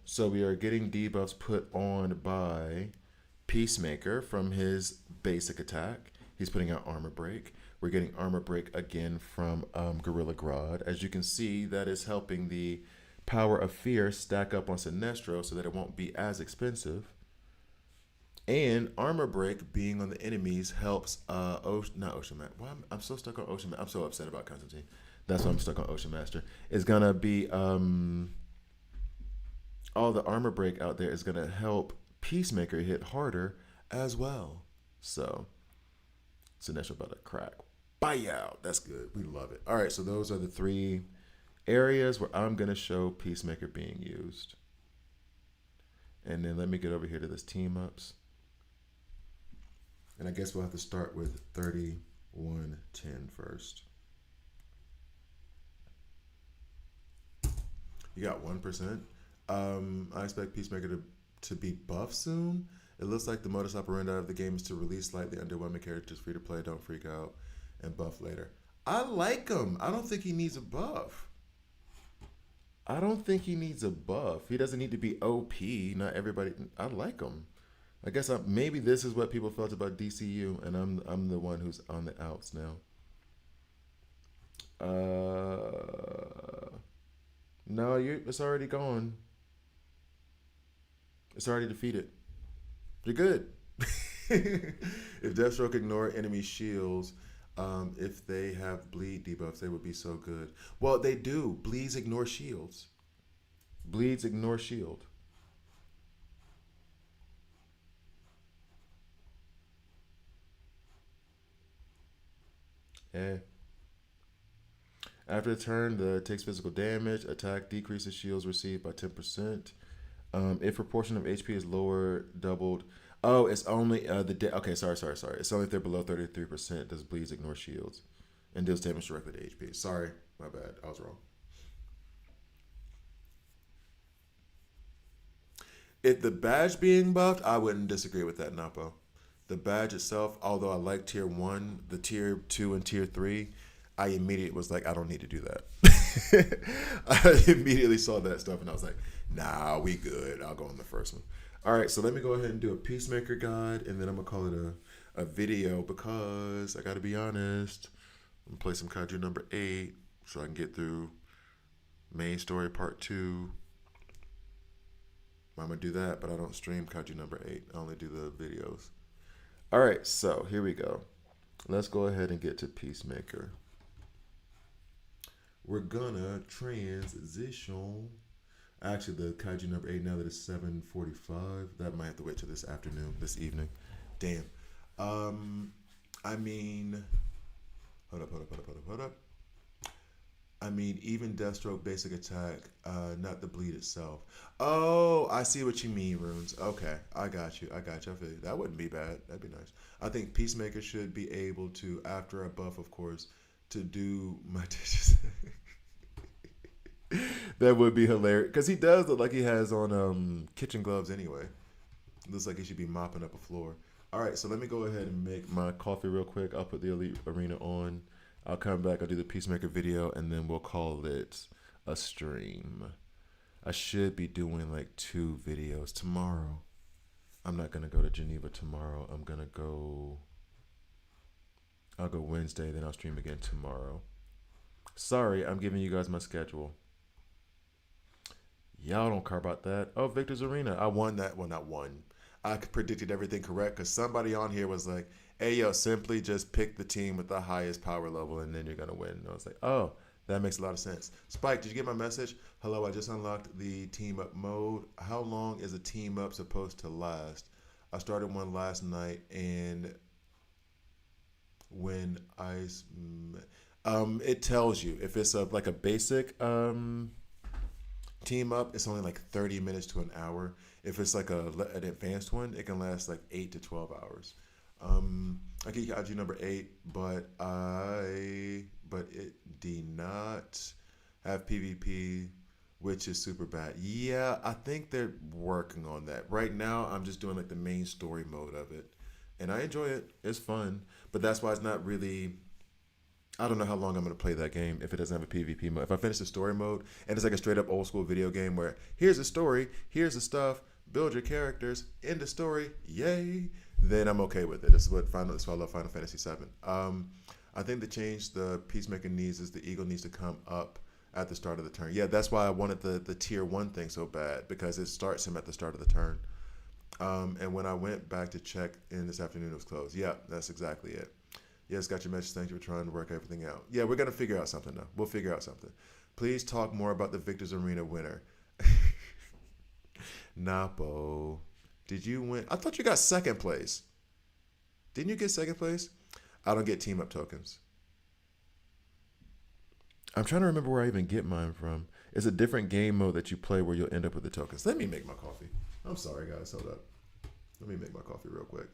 So we are getting debuffs put on by Peacemaker from his basic attack. He's putting out Armor Break. We're getting Armor Break again from Gorilla Grodd. As you can see, that is helping the Power of Fear stack up on Sinestro so that it won't be as expensive. And Armor Break being on the enemies helps not Ocean Master. Why I'm so stuck on Ocean Master. I'm so upset about Constantine. That's why I'm stuck on Ocean Master. It's gonna be all the Armor Break out there is gonna help Peacemaker hit harder as well. So Sinestro about to crack. Bye out. That's good. We love it. All right, so those are the 3 areas where I'm gonna show Peacemaker being used. And then let me get over here to this team ups. And I guess we'll have to start with 31-10 first. You got 1%. I expect Peacemaker to be buffed soon. It looks like the modus operandi of the game is to release slightly underwhelming characters free to play, don't freak out, and buff later. I like him. I don't think he needs a buff. I don't think he needs a buff. He doesn't need to be OP. Not everybody. I like him. I guess maybe this is what people felt about DCU, and I'm the one who's on the outs now. No, it's already gone. It's already defeated. You're good. If Deathstroke ignore enemy shields, if they have bleed debuffs, they would be so good. Well, they do. Bleeds ignore shields. Bleeds ignore shield. Eh. After the turn, the takes physical damage. Attack decreases shields received by 10%. If proportion of HP is lower, doubled. Oh, it's only okay. Sorry. It's only if they're below 33%. Does bleeds ignore shields? and deals damage directly to HP. Sorry, my bad. I was wrong. If the badge being buffed, I wouldn't disagree with that, Napo. The badge itself, although I like tier one, the tier two and tier three, I immediately was like, I don't need to do that. I immediately saw that stuff and I was like, nah, we good. I'll go on the first one. All right, so let me go ahead and do a Peacemaker guide, and then I'm gonna call it a video because I gotta be honest. I'm gonna play some Kaiju number 8 so I can get through main story part 2. I'm gonna do that, but I don't stream Kaiju number 8. I only do the videos. All right, so here we go. Let's go ahead and get to Peacemaker. We're gonna transition. Actually, the Kaiju number 8, now that it's 7:45, that might have to wait till this afternoon, this evening. Damn. I mean, hold up. I mean, even Deathstroke basic attack, not the bleed itself. Oh, I see what you mean, Runes. Okay, I got you. I feel you. That wouldn't be bad. That'd be nice. I think Peacemaker should be able to, after a buff, of course, to do my dishes. That would be hilarious because he does look like he has on kitchen gloves anyway. Looks like he should be mopping up a floor. All right, so let me go ahead and make my coffee real quick. I'll put the Elite Arena on. I'll come back. I'll do the Peacemaker video, and then we'll call it a stream. I should be doing like 2 videos tomorrow. I'm not gonna go to Geneva tomorrow. I'll go Wednesday, then I'll stream again tomorrow. Sorry, I'm giving you guys my schedule. Y'all don't care about that. Oh, Victor's Arena. I won that. Well, not won. I predicted everything correct because somebody on here was like, hey, yo, simply just pick the team with the highest power level and then you're going to win. And I was like, oh, that makes a lot of sense. Spike, did you get my message? Hello, I just unlocked the team up mode. How long is a team up supposed to last? I started one last night and when it tells you if it's like a basic team up, it's only like 30 minutes to an hour. If it's like an advanced one, it can last like 8 to 12 hours. I get IG number 8, but it did not have PvP, which is super bad. Yeah, I think they're working on that. Right now, I'm just doing like the main story mode of it, and I enjoy it. It's fun, but that's why it's not really. I don't know how long I'm gonna play that game if it doesn't have a PvP mode. If I finish the story mode and it's like a straight up old school video game where here's the story, here's the stuff, build your characters, end the story, yay, then I'm okay with it. That's why I love Final Fantasy VII. I think the change the Peacemaker needs is the Eagle needs to come up at the start of the turn. Yeah, that's why I wanted the tier 1 thing so bad because it starts him at the start of the turn. And when I went back to check in this afternoon, it was closed. Yeah, that's exactly it. Yes, got your message. Thank you for trying to work everything out. Yeah, we're going to figure out something now. We'll figure out something. Please talk more about the Victor's Arena winner. Napo, did you win? I thought you got second place. Didn't you get second place? I don't get team up tokens. I'm trying to remember where I even get mine from. It's a different game mode that you play where you'll end up with the tokens. Let me make my coffee. I'm sorry, guys. Hold up. Let me make my coffee real quick.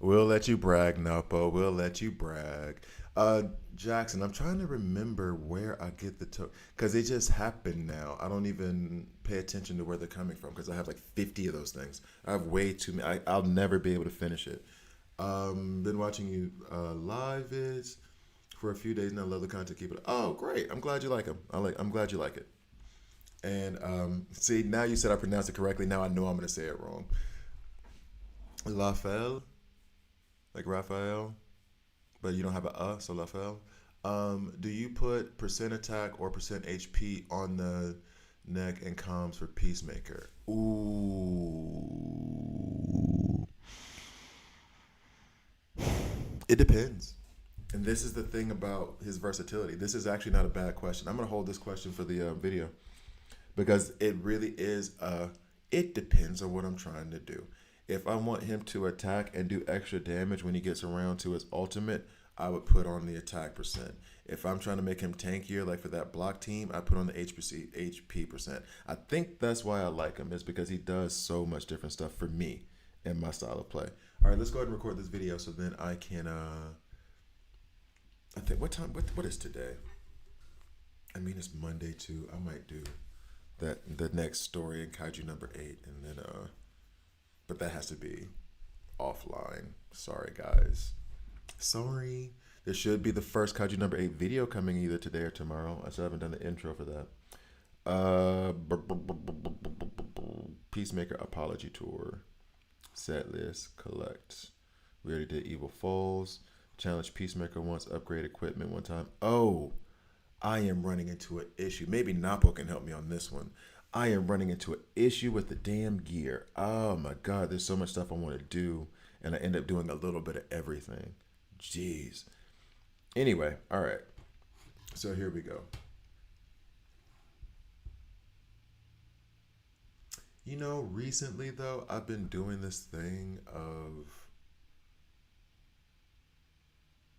We'll let you brag, Napo. We'll let you brag. Uh, Jackson, I'm trying to remember where I get the because they just happen now. I don't even pay attention to where they're coming from because I have like 50 of those things. I have way too many. I'll never be able to finish it. Been watching you live vids for a few days now. Love the content. Keep it. Oh, great! I'm glad you like them. I'm glad you like it. And see, now you said I pronounced it correctly. Now I know I'm gonna say it wrong. Lafel, like Raphael, but you don't have a so Lafel. Do you put percent attack or percent HP on the neck and comms for Peacemaker? Ooh, it depends. And this is the thing about his versatility. This is actually not a bad question. I'm gonna hold this question for the video because it really is. It depends on what I'm trying to do. If I want him to attack and do extra damage when he gets around to his ultimate, I would put on the attack percent. If I'm trying to make him tankier, like for that block team, I put on the HP percent. I think that's why I like him, is because he does so much different stuff for me and my style of play. All right, let's go ahead and record this video so then I can. I think what time? What is today? I mean, it's Monday too. I might do the next story in Kaiju number 8, and then but that has to be offline. Sorry, guys. Sorry. There should be the first Kaiju number 8 video coming either today or tomorrow. I still haven't done the intro for that. Peacemaker Apology Tour. Set list. Collect. We already did Evil Falls. Challenge Peacemaker once. Upgrade equipment one time. Oh, I am running into an issue. Maybe Napo can help me on this one. I am running into an issue with the damn gear. Oh my god, there's so much stuff I want to do, and I end up doing a little bit of everything. Jeez. Anyway, all right. So here we go. You know, recently though, I've been doing this thing of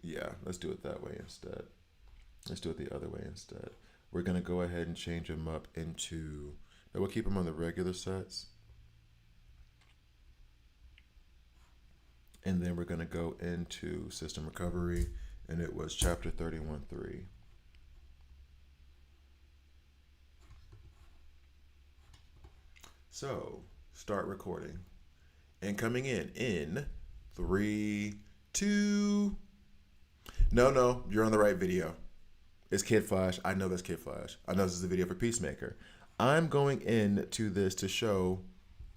yeah, let's do it that way instead. Let's do it the other way instead. We're gonna go ahead and change them up into. We'll keep them on the regular sets, and then we're gonna go into system recovery, and it was chapter 31.3. So start recording, and coming in 3, 2. No, you're on the right video. It's Kid Flash. I know that's Kid Flash. I know this is a video for Peacemaker. I'm going into this to show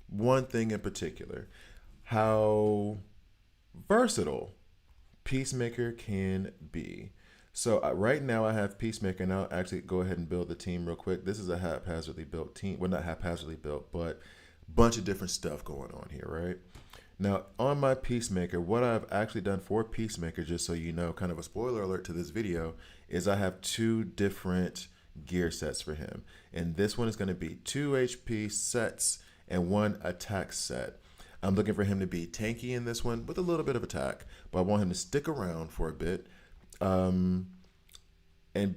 one thing in particular: how versatile Peacemaker can be. So right now I have Peacemaker, and I'll actually go ahead and build the team real quick. This is a haphazardly built team. Well, not haphazardly built, but bunch of different stuff going on here, right? Now, on my Peacemaker, what I've actually done for Peacemaker, just so you know, kind of a spoiler alert to this video, is I have 2 different gear sets for him. And this one is going to be 2 HP sets and 1 attack set. I'm looking for him to be tanky in this one with a little bit of attack, but I want him to stick around for a bit and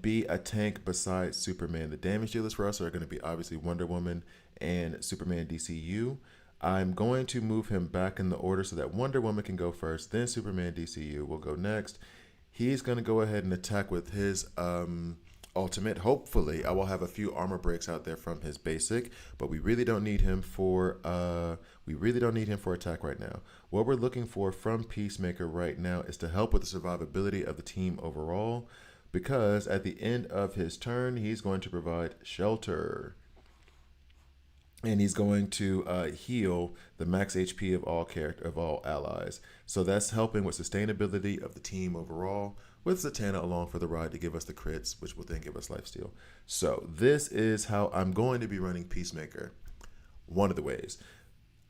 be a tank besides Superman. The damage dealers for us are going to be obviously Wonder Woman and Superman DCU. I'm going to move him back in the order so that Wonder Woman can go first, then Superman DCU will go next. He's going to go ahead and attack with his ultimate. Hopefully, I will have a few armor breaks out there from his basic, but we really don't need him for attack right now. What we're looking for from Peacemaker right now is to help with the survivability of the team overall, because at the end of his turn, he's going to provide shelter. And he's going to heal the max HP of all allies. So that's helping with sustainability of the team overall, with Zatanna along for the ride to give us the crits, which will then give us lifesteal. So this is how I'm going to be running Peacemaker. One of the ways.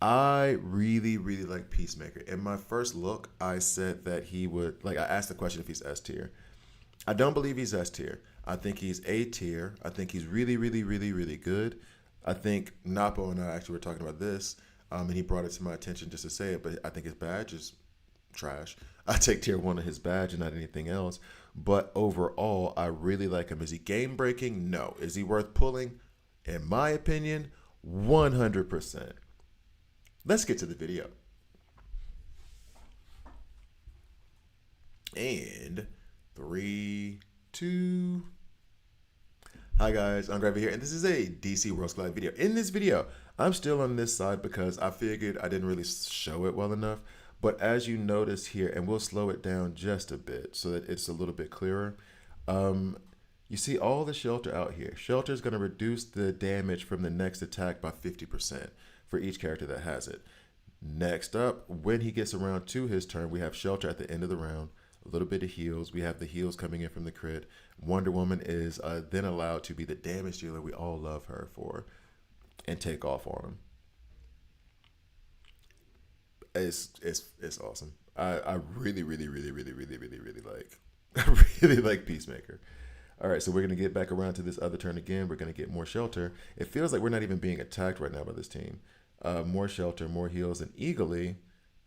I really, really like Peacemaker. In my first look, I said that he would, I asked the question if he's S tier. I don't believe he's S tier. I think he's A tier. I think he's really, really, really, really good. I think Napo and I actually were talking about this, and he brought it to my attention just to say it, but I think his badge is trash. I take tier 1 of his badge and not anything else. But overall, I really like him. Is he game breaking? No. Is he worth pulling? In my opinion, 100%. Let's get to the video. And three, two. Hi guys, I'm Gravy here, and this is a DC Worlds Collide video. In this video, I'm still on this side because I figured I didn't really show it well enough. But as you notice here, and we'll slow it down just a bit so that it's a little bit clearer. Um, you see all the shelter out here. Shelter is going to reduce the damage from the next attack by 50% for each character that has it. Next up, when he gets around to his turn, we have Shelter at the end of the round. A little bit of heals. We have the heals coming in from the crit. Wonder Woman is then allowed to be the damage dealer we all love her for and take off on him. It's awesome. I really like I really like Peacemaker. All right, so we're gonna get back around to this other turn again. We're gonna get more shelter. It feels like we're not even being attacked right now by this team. More shelter, more heals, and Eagly,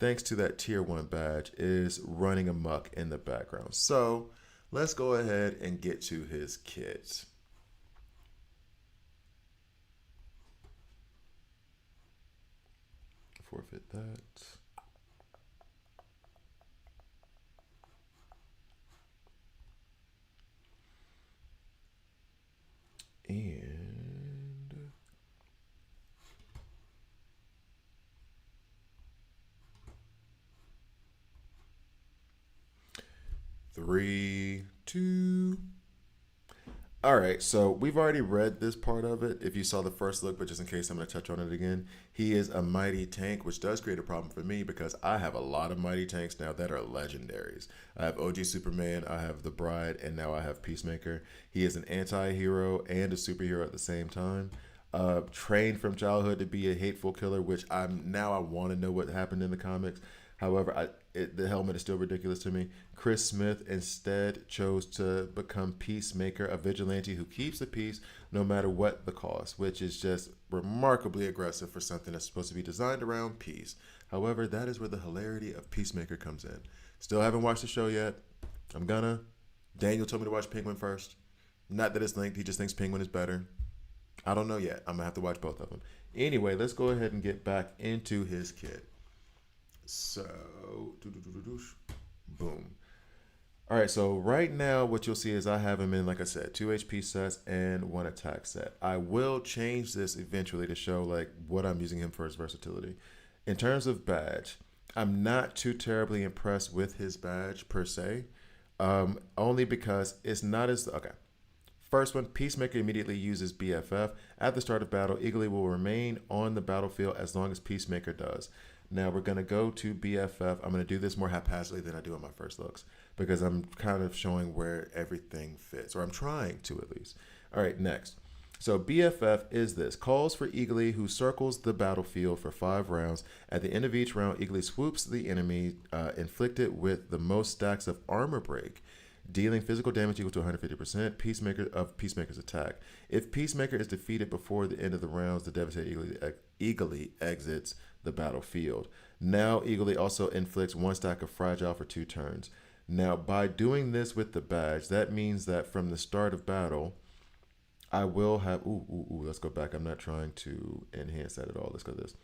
thanks to that tier 1 badge, is running amok in the background. So let's go ahead and get to his kit. Forfeit that. And 3, 2. All right, so we've already read this part of it. If you saw the first look, but just in case, I'm going to touch on it again. He is a mighty tank, which does create a problem for me because I have a lot of mighty tanks now that are legendaries. I have OG Superman, I have the Bride, and now I have Peacemaker. He is an anti-hero and a superhero at the same time. Trained from childhood to be a hateful killer, which I want to know what happened in the comics. However, the helmet is still ridiculous to me. Chris Smith instead chose to become Peacemaker, a vigilante who keeps the peace no matter what the cost, which is just remarkably aggressive for something that's supposed to be designed around peace. However, that is where the hilarity of Peacemaker comes in. Still haven't watched the show yet. I'm gonna. Daniel told me to watch Penguin first. Not that it's linked. He just thinks Penguin is better. I don't know yet. I'm gonna have to watch both of them. Anyway, let's go ahead and get back into his kit. So, boom. All right, so right now what you'll see is I have him in, like I said, 2 HP sets and 1 attack set. I will change this eventually to show like what I'm using him for his versatility. In terms of badge, I'm not too terribly impressed with his badge per se, only because it's not as, okay. First one, Peacemaker immediately uses BFF. At the start of battle, Eagly will remain on the battlefield as long as Peacemaker does. Now we're going to go to BFF. I'm going to do this more haphazardly than I do on my first looks because I'm kind of showing where everything fits, or I'm trying to at least. All right, next. So BFF is this. Calls for Eagly, who circles the battlefield for 5 rounds. At the end of each round, Eagly swoops the enemy inflicted with the most stacks of armor break, dealing physical damage equal to 150% Peacemaker's attack. If Peacemaker is defeated before the end of the rounds, the devastated Eagly exits the battlefield. Now Eagly also inflicts 1 stack of fragile for 2 turns. Now by doing this with the badge, that means that from the start of battle, I will have, let's go back. I'm not trying to enhance that at all. Let's go to this.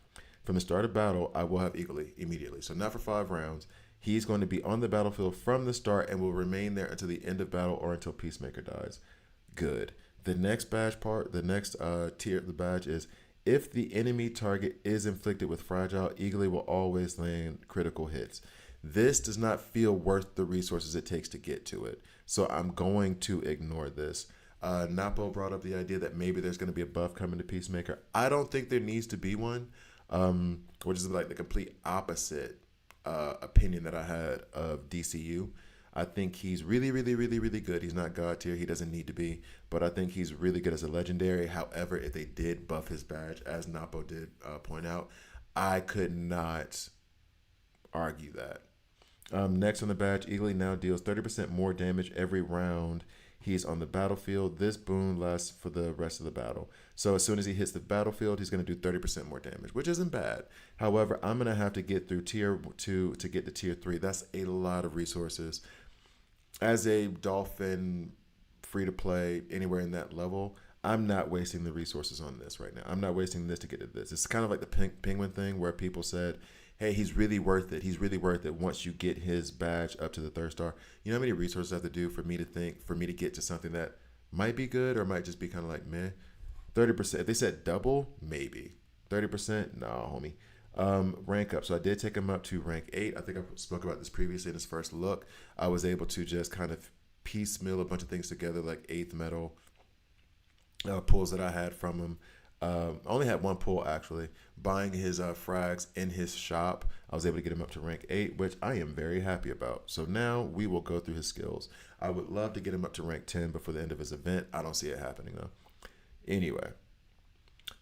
From the start of battle, I will have Eagly immediately. So not for 5 rounds. He's going to be on the battlefield from the start and will remain there until the end of battle or until Peacemaker dies. Good. The next badge part, the next tier of the badge is if the enemy target is inflicted with fragile, Eagly will always land critical hits. This does not feel worth the resources it takes to get to it. So I'm going to ignore this. Napo brought up the idea that maybe there's going to be a buff coming to Peacemaker. I don't think there needs to be one, which is like the complete opposite opinion that I had of DCU. I think he's really good. He's not God tier. He doesn't need to be. But I think he's really good as a legendary. However, if they did buff his badge, as Napo did point out, I could not argue that. Next on the badge, Eagly now deals 30% more damage every round he's on the battlefield. This boon lasts for the rest of the battle. So as soon as he hits the battlefield, he's going to do 30% more damage, which isn't bad. However, I'm going to have to get through tier 2 to get to tier 3. That's a lot of resources. As a Dolphin free-to-play anywhere in that level, I'm not wasting the resources on this right now. I'm not wasting this to get to this. It's kind of like the Penguin thing where people said, hey, he's really worth it. He's really worth it once you get his badge up to the third star. You know how many resources I have to do for me to get to something that might be good or might just be kind of like meh. 30%. If they said double, maybe. 30%, nah, homie. Rank up. So I did take him up to rank 8. I think I spoke about this previously in his first look. I was able to just kind of piecemeal a bunch of things together, like 8th metal pulls that I had from him. I only had one pull actually. Buying his frags in his shop, I was able to get him up to rank 8, which I am very happy about. So now we will go through his skills. I would love to get him up to rank 10 before the end of his event. I don't see it happening though. Anyway,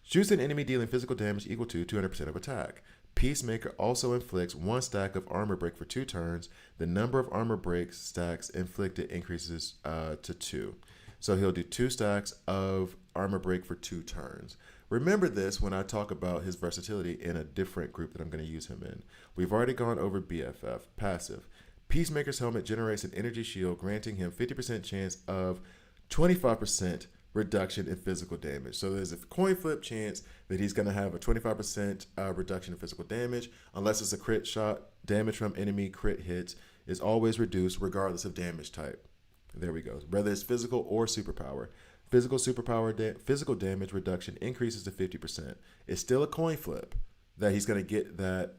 shoots an enemy dealing physical damage equal to 200% of attack. Peacemaker also inflicts 1 stack of armor break for 2 turns. The number of armor break stacks inflicted increases to 2. So he'll do 2 stacks of armor break for 2 turns. Remember this when I talk about his versatility in a different group that I'm going to use him in. We've already gone over BFF, passive. Peacemaker's helmet generates an energy shield, granting him 50% chance of 25% reduction in physical damage. So there's a coin flip chance that he's going to have a 25% reduction in physical damage. Unless it's a crit shot, damage from enemy crit hits is always reduced regardless of damage type. There we go. Whether it's physical or superpower. Physical damage reduction increases to 50%. It's still a coin flip that he's going to get that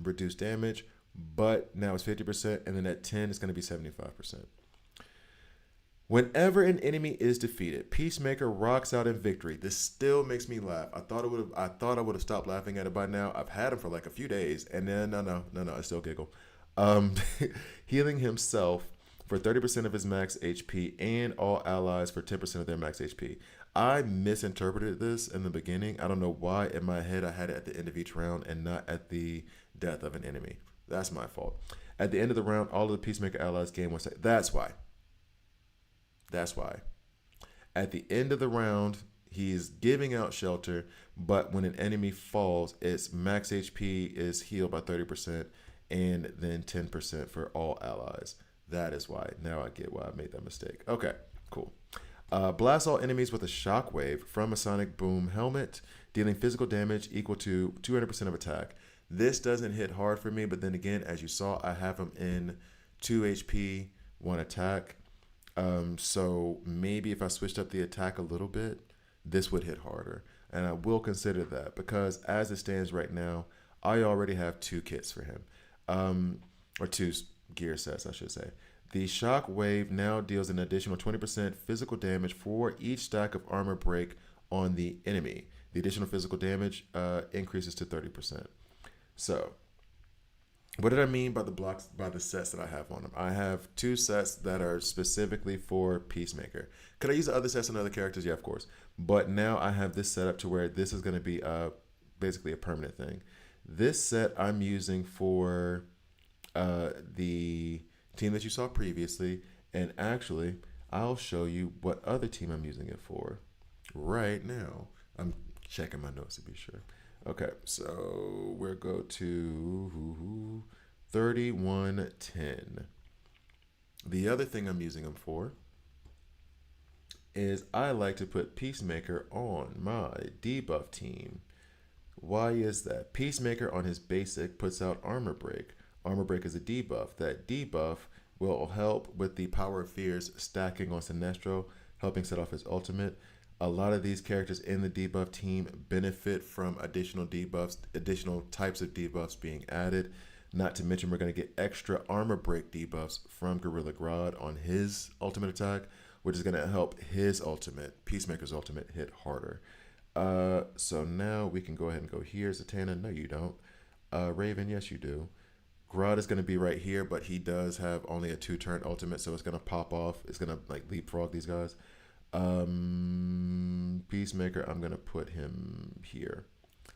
reduced damage, but now it's 50%, and then at 10 it's going to be 75%. Whenever an enemy is defeated, Peacemaker rocks out in victory. This still makes me laugh. I thought I would have stopped laughing at it by now. I've had him for like a few days, and then no, I still giggle. Healing himself for 30% of his max HP and all allies for 10% of their max HP. I misinterpreted this in the beginning. I don't know why in my head I had it at the end of each round and not at the death of an enemy. That's my fault. At the end of the round, all of the Peacemaker allies gain 1 second. That's why. At the end of the round, he's giving out shelter, but when an enemy falls, its max HP is healed by 30% and then 10% for all allies. That is why. Now I get why I made that mistake. Okay, cool. Blast all enemies with a shockwave from a sonic boom helmet, dealing physical damage equal to 200% of attack. This doesn't hit hard for me, but then again, as you saw, I have him in 2 HP, 1 attack. So maybe if I switched up the attack a little bit, this would hit harder. And I will consider that because as it stands right now, I already have 2 kits for him. Or 2 gear sets, I should say. The shock wave now deals an additional 20% physical damage for each stack of armor break on the enemy. The additional physical damage increases to 30%. So what did I mean by the sets that I have on them? I have 2 sets that are specifically for Peacemaker. Could I use the other sets on other characters? Yeah, of course. But now I have this set up to where this is going to be basically a permanent thing. This set I'm using for the team that you saw previously. And actually, I'll show you what other team I'm using it for right now. I'm checking my notes to be sure. Okay, so we'll go to 3110. The other thing I'm using them for is I like to put Peacemaker on my debuff team. Why is that? Peacemaker on his basic puts out Armor Break. Armor Break is a debuff. That debuff will help with the Power of Fears stacking on Sinestro, helping set off his ultimate. A lot of these characters in the debuff team benefit from additional debuffs, additional types of debuffs being added. Not to mention we're going to get extra armor break debuffs from Gorilla Grodd on his ultimate attack, which is going to help his ultimate, Peacemaker's ultimate, hit harder. So now we can go ahead and go here. Zatanna, no you don't. Raven, yes you do. Grodd is going to be right here, but he does have only a 2-turn ultimate, so it's going to pop off. It's going to like leapfrog these guys. Peacemaker, I'm going to put him here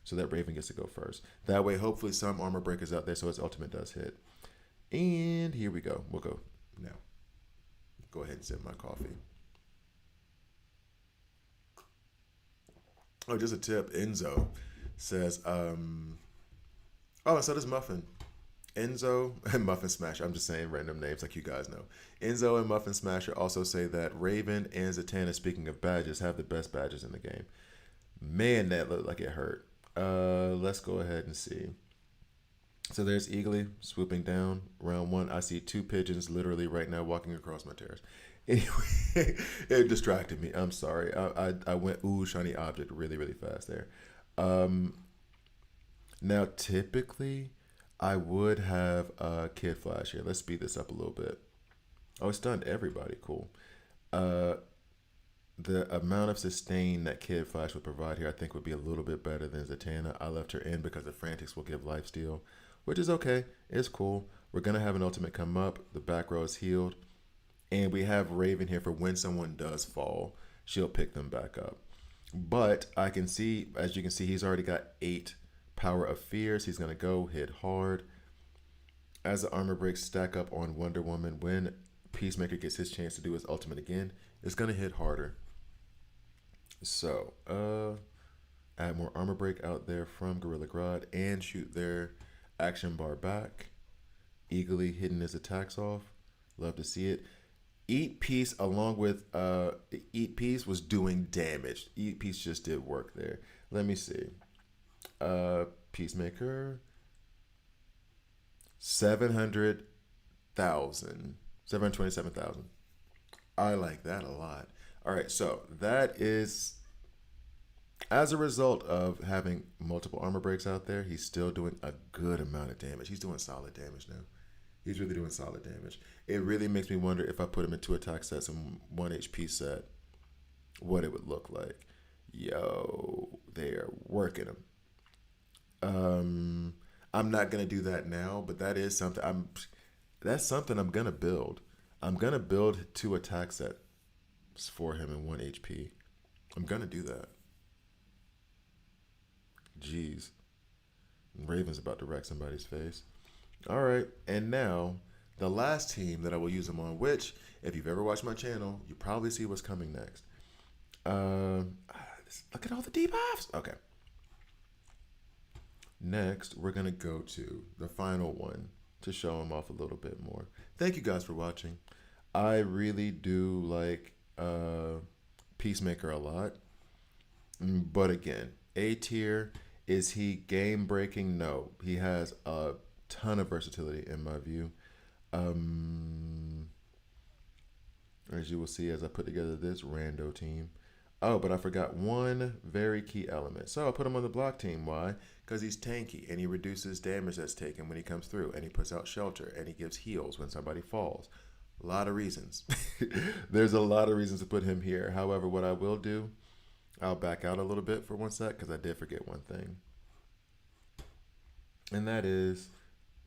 so that Raven gets to go first. That way, hopefully some armor breakers out there so his ultimate does hit. And here we go. We'll go now. Go ahead and sip my coffee. Oh, just a tip. Enzo says, oh, and so does Muffin. Enzo and Muffin Smasher. I'm just saying random names like you guys know. Enzo and Muffin Smasher also say that Raven and Zatanna, speaking of badges, have the best badges in the game. Man, that looked like it hurt. Let's go ahead and see. So there's Eagly swooping down. Round one, I see two pigeons literally right now walking across my terrace. Anyway, it distracted me. I'm sorry. I went ooh shiny object really really fast there. Um, Now typically, I would have Kid Flash here. Let's speed this up a little bit. Oh, it stunned everybody. Cool. Uh, the amount of sustain that Kid Flash would provide here, I think, would be a little bit better than Zatanna. I left her in because the Frantics will give life steal, which is okay. It's cool. We're gonna have an ultimate come up. The back row is healed, and we have Raven here for when someone does fall, she'll pick them back up. But I can see, as you can see, he's already got 8 power of fears. He's gonna go hit hard. As the armor breaks stack up on Wonder Woman, when Peacemaker gets his chance to do his ultimate again, it's gonna hit harder. So, add more armor break out there from Gorilla Grodd and shoot their action bar back. Eagerly hitting his attacks off. Love to see it. Eat Piece along with Eat Piece was doing damage. Eat Piece just did work there. Let me see. Peacemaker 700,000. 727,000. I like that a lot. All right, so that is as a result of having multiple armor breaks out there, he's still doing a good amount of damage. He's doing solid damage now. He's really doing solid damage. It really makes me wonder if I put him in 2 attack sets and 1 HP set, what it would look like. Yo, they are working him. I'm not gonna do that now, but that is something I'm. That's something I'm gonna build. I'm gonna build 2 attack sets for him in 1 HP. I'm gonna do that. Jeez, Raven's about to wreck somebody's face. All right, and now the last team that I will use them on. Which, if you've ever watched my channel, you probably see what's coming next. Look at all the debuffs. Okay. Next, we're gonna go to the final one to show them off a little bit more. Thank you guys for watching. I really do like Peacemaker a lot, but again, A tier. Is he game breaking? No, he has a ton of versatility in my view. Um, as you will see as I put together this rando team. Oh, but I forgot one very key element. So I put him on the block team. Why? Because he's tanky and he reduces damage that's taken when he comes through, and he puts out shelter and he gives heals when somebody falls. A lot of reasons. There's a lot of reasons to put him here. However, what I will do, I'll back out a little bit for one sec because I did forget one thing. And that is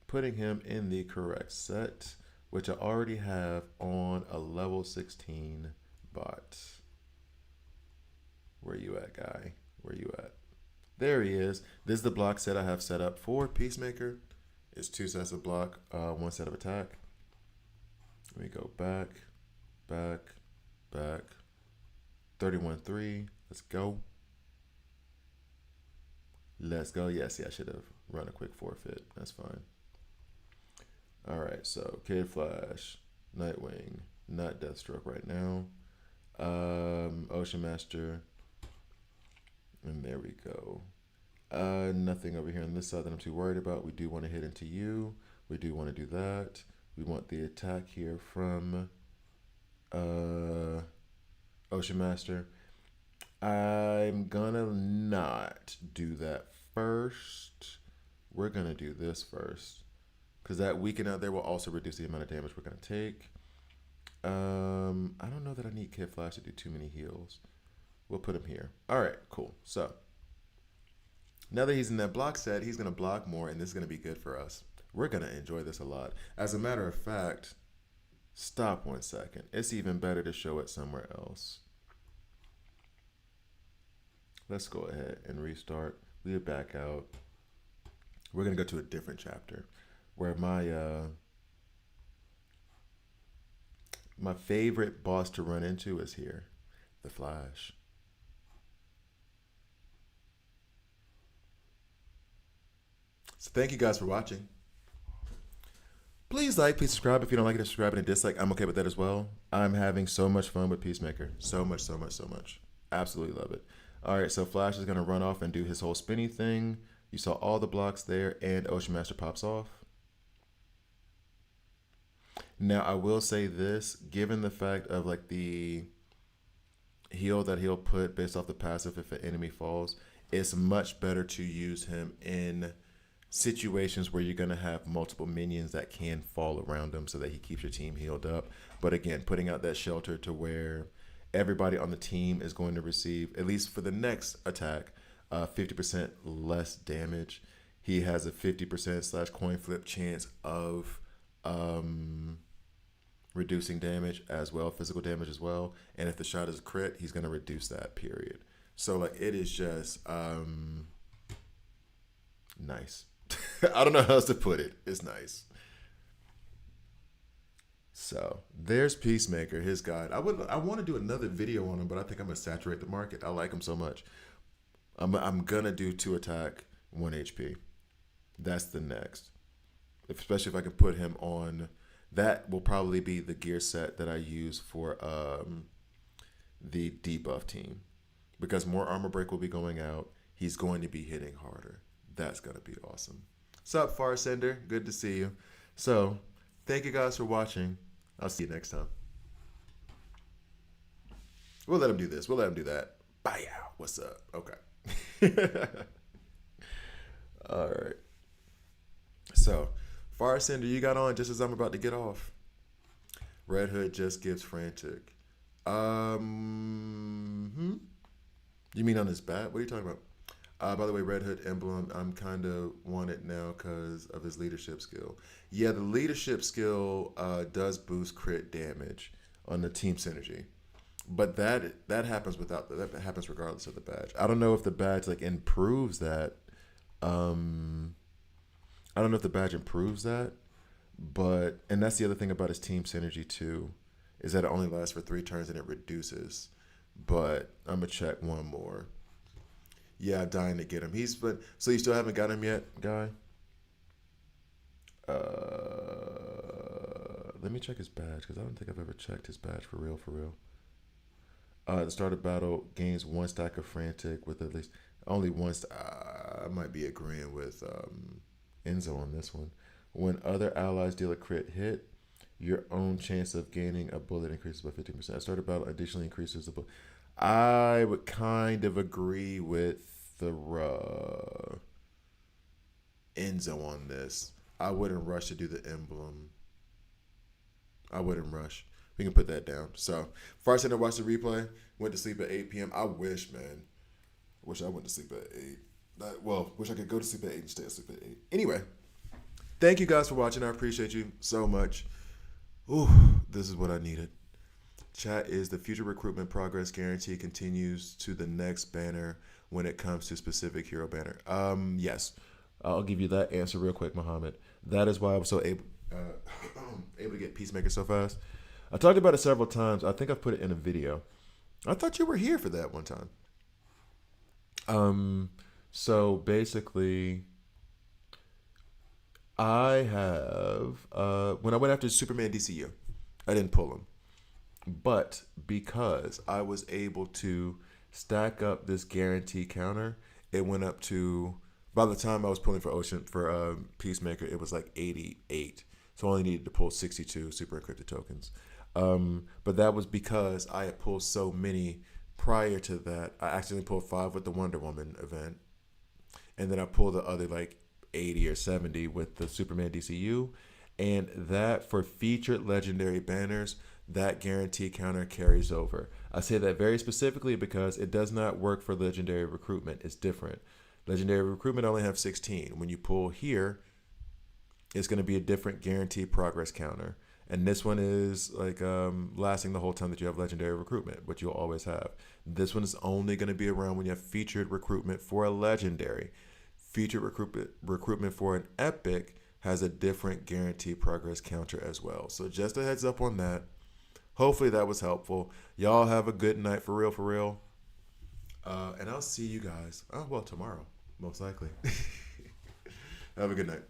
putting him in the correct set, which I already have on a level 16 bot. Where you at, guy? Where you at? There he is. This is the block set I have set up for Peacemaker. It's 2 sets of block, 1 set of attack. Let me go back, back, back. 31-3. Let's go. Let's go. Yes, I should have run a quick forfeit. That's fine. All right, so Kid Flash, Nightwing, not Deathstroke right now. Ocean Master, and there we go. Nothing over here on this side that I'm too worried about. We do want to hit into you. We do want to do that. We want the attack here from Ocean Master. I'm gonna not do that first. We're gonna do this first, because that weaken out there will also reduce the amount of damage we're gonna take. I don't know that I need Kid Flash to do too many heals. We'll put him here. All right, cool. So now that he's in that block set, he's gonna block more, and this is gonna be good for us. We're gonna enjoy this a lot. As a matter of fact, stop 1 second. It's even better to show it somewhere else. Let's go ahead and restart. We'll back out. We're gonna go to a different chapter where my favorite boss to run into is here, the Flash. So thank you guys for watching. Please like, please subscribe. If you don't like it, subscribe and a dislike. I'm okay with that as well. I'm having so much fun with Peacemaker. So much, so much, so much. Absolutely love it. All right, so Flash is going to run off and do his whole spinny thing. You saw all the blocks there, and Ocean Master pops off. Now, I will say this, given the fact of like the heal that he'll put based off the passive if an enemy falls, it's much better to use him in situations where you're going to have multiple minions that can fall around him so that he keeps your team healed up. But again, putting out that shelter to where everybody on the team is going to receive, at least for the next attack, 50% less damage. He has a 50% slash coin flip chance of reducing damage as well, physical damage as well. And if the shot is a crit, he's going to reduce that, period. So like it is just nice. I don't know how else to put it. It's nice. So there's Peacemaker, his guide. I want to do another video on him, but I think I'm gonna saturate the market. I like him so much. I'm gonna do 2 attack, 1 HP. That's the next. Especially if I can put him on. That will probably be the gear set that I use for the debuff team, because more armor break will be going out. He's going to be hitting harder. That's gonna be awesome. What's up, Farsender? Good to see you. So, thank you guys for watching. I'll see you next time. We'll let him do this. We'll let him do that. Bye out. What's up? Okay. All right. So, Farsender, you got on just as I'm about to get off. Red Hood just gives frantic. You mean on his bat? What are you talking about? By the way, Red Hood emblem, I'm kind of want it now because of his leadership skill. Yeah, the leadership skill does boost crit damage on the team synergy, but that happens that happens regardless of the badge. I don't know if the badge like improves that. I don't know if the badge improves that, but and that's the other thing about his team synergy too, is that it only lasts for 3 turns and it reduces. But I'm gonna check one more. Yeah, dying to get him. So you still haven't got him yet, guy? Let me check his badge because I don't think I've ever checked his badge for real. The start of battle gains 1 stack of frantic with at least only 1. I might be agreeing with Enzo on this one. When other allies deal a crit hit, your own chance of gaining a bullet increases by 15%. At start of battle additionally increases the bullet. I would kind of agree with the Enzo on this. I wouldn't rush to do the emblem. I wouldn't rush. We can put that down. So, first I watched the replay. Went to sleep at 8 p.m. I wish, man. Wish I went to sleep at 8. Wish I could go to sleep at 8 and stay asleep at 8. Anyway, thank you guys for watching. I appreciate you so much. Ooh, this is what I needed. Chat is the future recruitment progress guarantee continues to the next banner when it comes to specific hero banner. Yes, I'll give you that answer real quick, Muhammad. That is why I was so able to get Peacemaker so fast. I talked about it several times. I think I've put it in a video. I thought you were here for that one time. So basically, I have when I went after Superman DCU, I didn't pull him. But because I was able to stack up this guarantee counter, it went up to, by the time I was pulling for Peacemaker, it was like 88. So I only needed to pull 62 super encrypted tokens. But that was because I had pulled so many prior to that. I accidentally pulled 5 with the Wonder Woman event. And then I pulled the other like 80 or 70 with the Superman DCU. And that for featured legendary banners, that guarantee counter carries over. I say that very specifically because it does not work for legendary recruitment. It's different. Legendary recruitment only have 16. When you pull here, it's going to be a different guaranteed progress counter. And this one is like lasting the whole time that you have legendary recruitment, which you'll always have. This one is only going to be around when you have featured recruitment for a legendary. Featured recruitment for an epic has a different guaranteed progress counter as well. So just a heads up on that. Hopefully that was helpful. Y'all have a good night for real. And I'll see you guys, tomorrow, most likely. Have a good night.